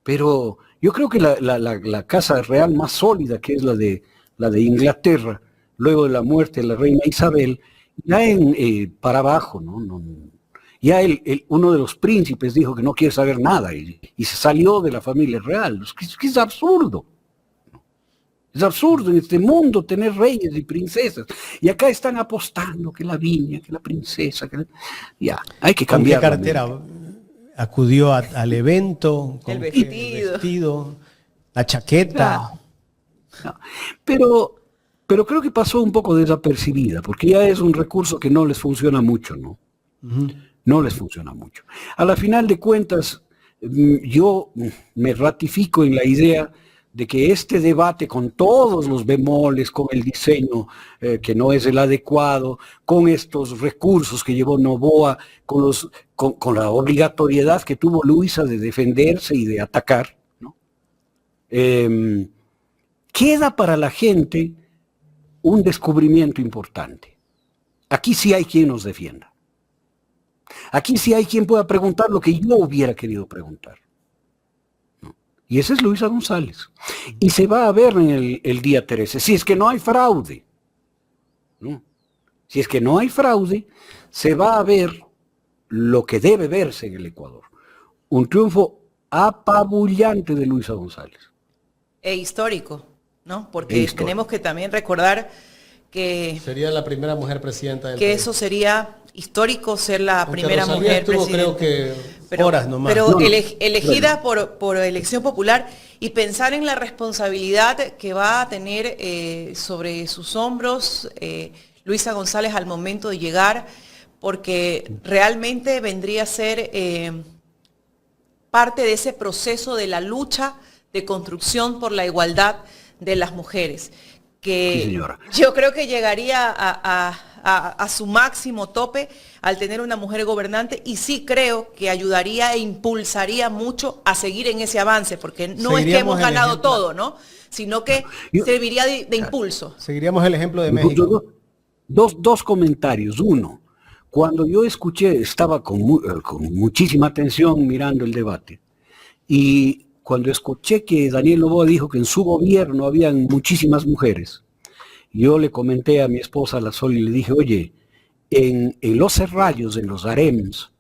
Pero yo creo que la casa real más sólida, que es la de Inglaterra, luego de la muerte de la reina Isabel, ya para abajo, ¿no? Ya uno de los príncipes dijo que no quiere saber nada y se salió de la familia real. Que es absurdo. Es absurdo en este mundo tener reyes y princesas. Y acá están apostando que la viña, que la princesa, ya, hay que cambiar. ¿Con qué cartera acudió al evento? El vestido, la chaqueta. No. Pero creo que pasó un poco desapercibida, porque ya es un recurso que no les funciona mucho, ¿no? Uh-huh. No les funciona mucho. A la final de cuentas, yo me ratifico en la idea de que este debate, con todos los bemoles, con el diseño que no es el adecuado, con estos recursos que llevó Noboa, con la obligatoriedad que tuvo Luisa de defenderse y de atacar, ¿no? Queda para la gente un descubrimiento importante. Aquí sí hay quien nos defienda. Aquí sí hay quien pueda preguntar lo que yo hubiera querido preguntar. Y esa es Luisa González. Y se va a ver en el día 13, si es que no hay fraude. ¿No? Si es que no hay fraude, se va a ver lo que debe verse en el Ecuador. Un triunfo apabullante de Luisa González. E histórico, ¿no? Porque tenemos que también recordar que... Sería la primera mujer presidenta del país. Eso sería histórico, ser la primera mujer presidenta. Creo que horas nomás. Pero elegida por elección popular, y pensar en la responsabilidad que va a tener sobre sus hombros Luisa González al momento de llegar, porque realmente vendría a ser parte de ese proceso de la lucha de construcción por la igualdad de las mujeres, que sí, yo creo que llegaría a su máximo tope al tener una mujer gobernante, y sí creo que ayudaría e impulsaría mucho a seguir en ese avance, porque no es que hemos ganado todo, ¿no? Sino que serviría de impulso. Seguiríamos el ejemplo de México. Dos comentarios. Uno, cuando yo escuché, estaba con muchísima atención mirando el debate, y cuando escuché que Daniel Noboa dijo que en su gobierno habían muchísimas mujeres, yo le comenté a mi esposa, la Sol, y le dije, oye, en los serrallos, en los harems,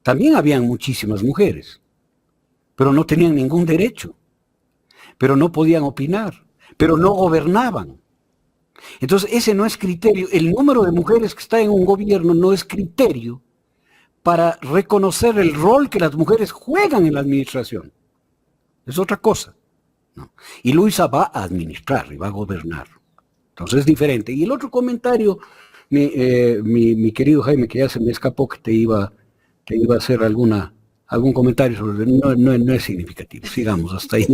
también habían muchísimas mujeres, pero no tenían ningún derecho, pero no podían opinar, pero no gobernaban. Entonces, ese no es criterio. El número de mujeres que está en un gobierno no es criterio para reconocer el rol que las mujeres juegan en la administración. Es otra cosa, ¿no? Y Luisa va a administrar y va a gobernar. Entonces es diferente. Y el otro comentario, mi querido Jaime, que ya se me escapó, que te iba a hacer algún comentario sobre... No es significativo. Sigamos, hasta ahí.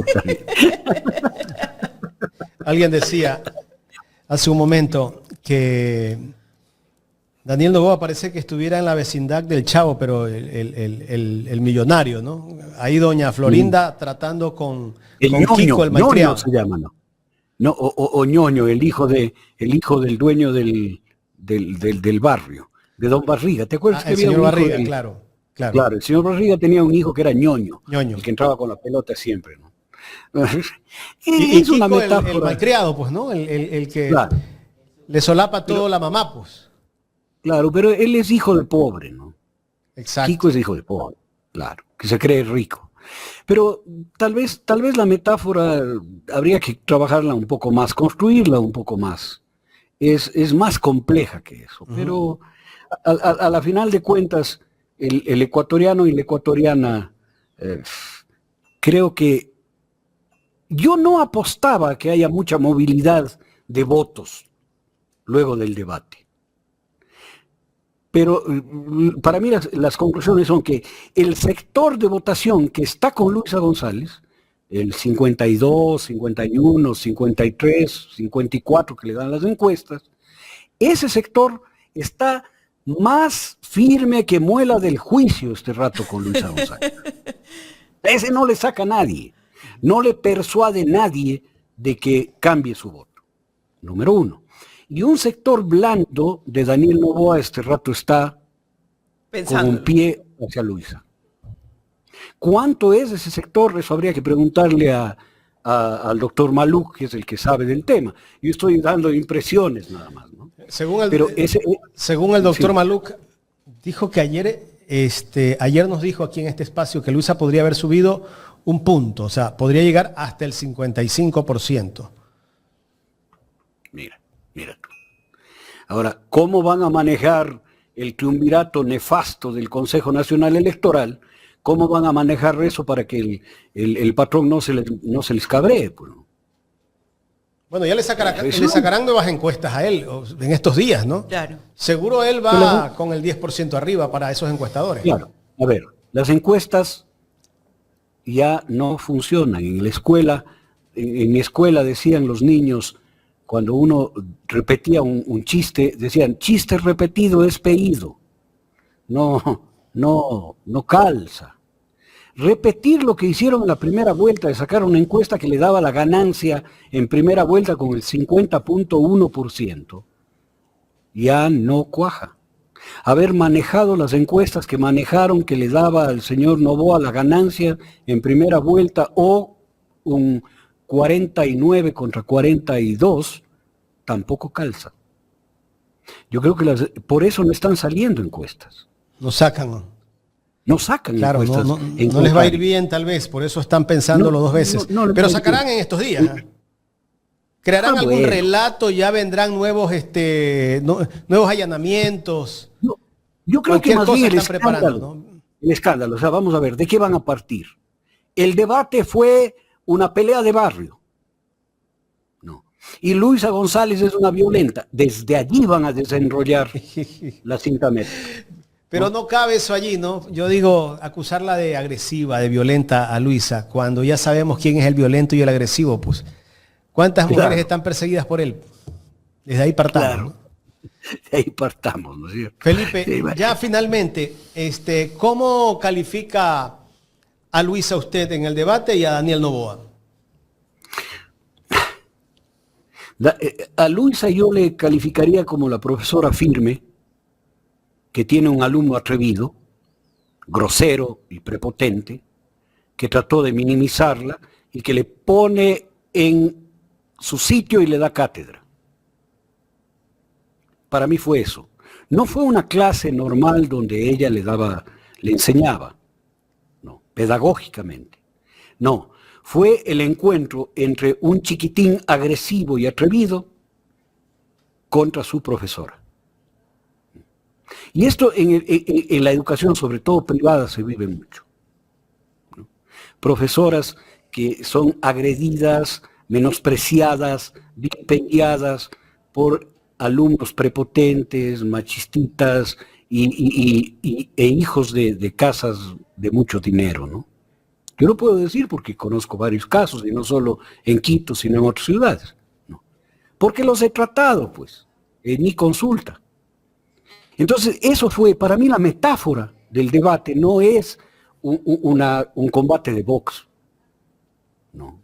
Alguien decía hace un momento que Daniel Noboa parece que estuviera en la vecindad del Chavo, pero el millonario, ¿no? Ahí doña Florinda tratando con ñoño, Kiko el malcriado. Se llama, ¿no? No, o ñoño, el hijo del dueño del barrio, de Don Barriga. ¿Te acuerdas que el había señor un Barriga, hijo claro. Claro, el señor Barriga tenía un hijo que era ñoño. El que entraba con la pelota siempre, ¿no? Y es una metáfora. El malcriado, pues, ¿no? El que le solapa todo la mamá, pues. Claro, pero él es hijo de pobre, ¿no? Exacto. Kiko es hijo de pobre, claro, que se cree rico. Pero tal vez la metáfora habría que trabajarla un poco más, construirla un poco más. Es más compleja que eso, pero a la final de cuentas, el ecuatoriano y la ecuatoriana, creo que yo no apostaba a que haya mucha movilidad de votos luego del debate. Pero para mí las conclusiones son que el sector de votación que está con Luisa González, el 52, 51, 53, 54 que le dan las encuestas, ese sector está más firme que muela del juicio este rato con Luisa González. Ese no le saca a nadie, no le persuade a nadie de que cambie su voto. Número uno. Y un sector blando de Daniel Noboa este rato está con un pie hacia Luisa. ¿Cuánto es ese sector? Eso habría que preguntarle al doctor Maluk, que es el que sabe del tema. Yo estoy dando impresiones nada más, ¿no? Según el doctor Maluk, dijo que ayer nos dijo aquí en este espacio que Luisa podría haber subido un punto, o sea, podría llegar hasta el 55%. Mira tú. Ahora, ¿cómo van a manejar el triunvirato nefasto del Consejo Nacional Electoral? ¿Cómo van a manejar eso para que el patrón no se les cabree? Pues, ¿no? Bueno, ya le sacarán nuevas encuestas a él en estos días, ¿no? Claro. Seguro él va con el 10% arriba para esos encuestadores. Claro. A ver, las encuestas ya no funcionan. En la escuela en mi escuela decían los niños, cuando uno repetía un chiste, decían, chiste repetido es peído. No calza. Repetir lo que hicieron en la primera vuelta de sacar una encuesta que le daba la ganancia en primera vuelta con el 50.1%, ya no cuaja. Haber manejado las encuestas que manejaron que le daba al señor Noboa la ganancia en primera vuelta o un 49 contra 42, tampoco calza. Yo creo que por eso no están saliendo encuestas. No sacan. No sacan claro, encuestas. No les va a ir bien tal vez, por eso están pensándolo dos veces. Pero sacarán en estos días. Crearán algún relato, ya vendrán nuevos allanamientos. No, yo creo que más bien el escándalo, ¿no? El escándalo, o sea, vamos a ver, ¿de qué van a partir? El debate fue una pelea de barrio. No. Y Luisa González es una violenta. Desde allí van a desenrollar la cinta métrica. Pero no cabe eso allí, ¿no? Yo digo, acusarla de agresiva, de violenta a Luisa, cuando ya sabemos quién es el violento y el agresivo, pues. ¿Cuántas mujeres están perseguidas por él? Desde ahí partamos. Claro. ¿No? De ahí partamos, ¿no es cierto? Felipe, sí, ya finalmente, ¿cómo califica a Luisa usted en el debate y a Daniel Noboa? A Luisa yo le calificaría como la profesora firme, que tiene un alumno atrevido, grosero y prepotente, que trató de minimizarla y que le pone en su sitio y le da cátedra. Para mí fue eso. No fue una clase normal donde ella le enseñaba, no, pedagógicamente. No, fue el encuentro entre un chiquitín agresivo y atrevido contra su profesora. Y esto en la educación, sobre todo privada, se vive mucho, ¿no? Profesoras que son agredidas, menospreciadas, vilipendiadas por alumnos prepotentes, machistitas e hijos de casas de mucho dinero, ¿no? Yo lo puedo decir porque conozco varios casos, y no solo en Quito, sino en otras ciudades, ¿no? Porque los he tratado, pues, en mi consulta. Entonces, eso fue, para mí, la metáfora del debate. No es un combate de box, no.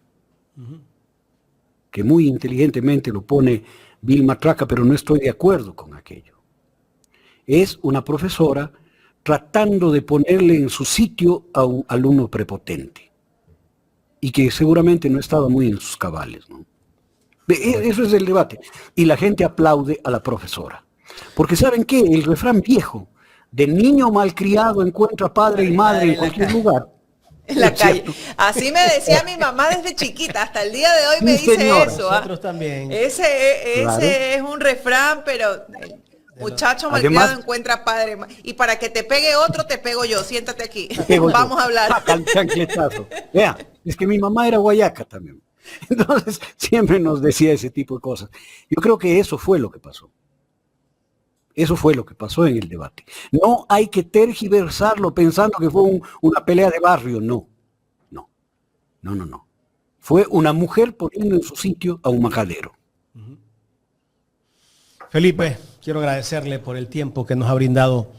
Que muy inteligentemente lo pone Bill Matraca, pero no estoy de acuerdo con aquello. Es una profesora tratando de ponerle en su sitio a un alumno prepotente y que seguramente no estaba muy en sus cabales, ¿no? Eso es el debate. Y la gente aplaude a la profesora. Porque ¿saben qué? El refrán viejo, de niño malcriado encuentra padre y madre en cualquier lugar. En la calle. Así me decía mi mamá desde chiquita, hasta el día de hoy me dice eso. Nosotros también. Ese es un refrán, pero muchacho malcriado encuentra padre. Y para que te pegue otro, te pego yo. Siéntate aquí. Vamos a hablar. Vea, es que mi mamá era guayaca también. Entonces siempre nos decía ese tipo de cosas. Yo creo que eso fue lo que pasó. Eso fue lo que pasó en el debate. No hay que tergiversarlo pensando que fue una pelea de barrio. No. Fue una mujer poniendo en su sitio a un majadero. Felipe, quiero agradecerle por el tiempo que nos ha brindado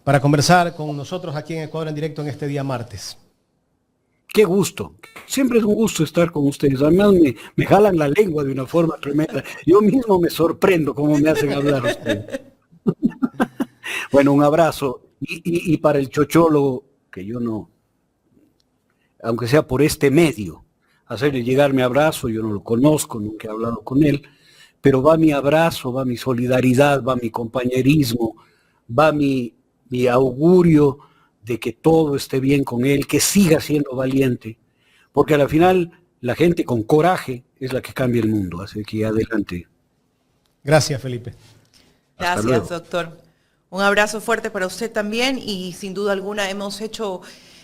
para conversar con nosotros aquí en Ecuador en Directo en este día martes. Qué gusto. Siempre es un gusto estar con ustedes. Además me jalan la lengua de una forma tremenda. Yo mismo me sorprendo cómo me hacen hablar ustedes. Bueno, un abrazo. Y para el chochólogo, que yo no, aunque sea por este medio, hacerle llegar mi abrazo, yo no lo conozco, nunca he hablado con él, pero va mi abrazo, va mi solidaridad, va mi compañerismo, va mi augurio de que todo esté bien con él, que siga siendo valiente, porque al final la gente con coraje es la que cambia el mundo, así que adelante. Gracias, Felipe. Gracias, doctor. Un abrazo fuerte para usted también y sin duda alguna hemos hecho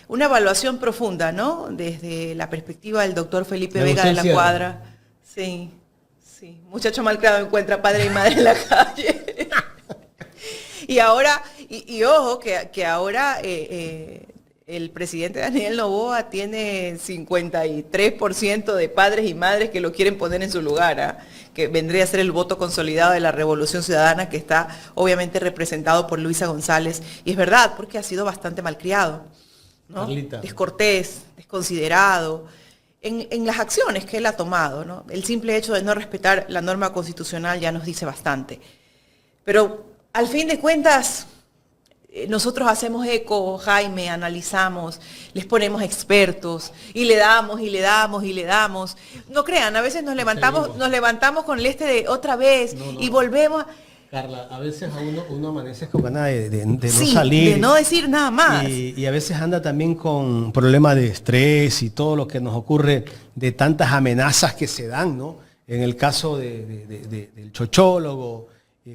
una evaluación profunda, ¿no? Desde la perspectiva del doctor Felipe Vega de la Cuadra. Sí. Muchacho malcriado encuentra padre y madre en la calle. Y ahora, y ojo, que ahora el presidente Daniel Noboa tiene 53% de padres y madres que lo quieren poner en su lugar, ¿ah? Que vendría a ser el voto consolidado de la Revolución Ciudadana, que está obviamente representado por Luisa González. Y es verdad, porque ha sido bastante malcriado, ¿no? Carlita. Descortés, desconsiderado, en las acciones que él ha tomado, ¿no? El simple hecho de no respetar la norma constitucional ya nos dice bastante. Pero al fin de cuentas, nosotros hacemos eco, Jaime, analizamos, les ponemos expertos y le damos y le damos y le damos. No crean, a veces nos levantamos con el de otra vez y volvemos. Carla, a veces a uno amanece con ganas de no Sí, salir. de no decir nada más. Y a veces anda también con problemas de estrés y todo lo que nos ocurre de tantas amenazas que se dan, ¿no? En el caso del chochólogo,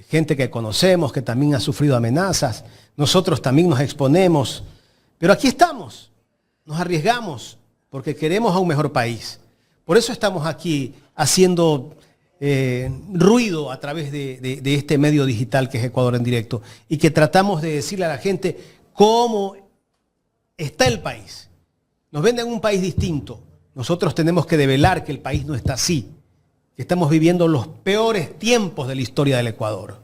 gente que conocemos que también ha sufrido amenazas. Nosotros también nos exponemos. Pero aquí estamos, nos arriesgamos porque queremos a un mejor país. Por eso estamos aquí haciendo ruido a través de este medio digital que es Ecuador en Directo y que tratamos de decirle a la gente cómo está el país. Nos venden un país distinto. Nosotros tenemos que develar que el país no está así, que estamos viviendo los peores tiempos de la historia del Ecuador.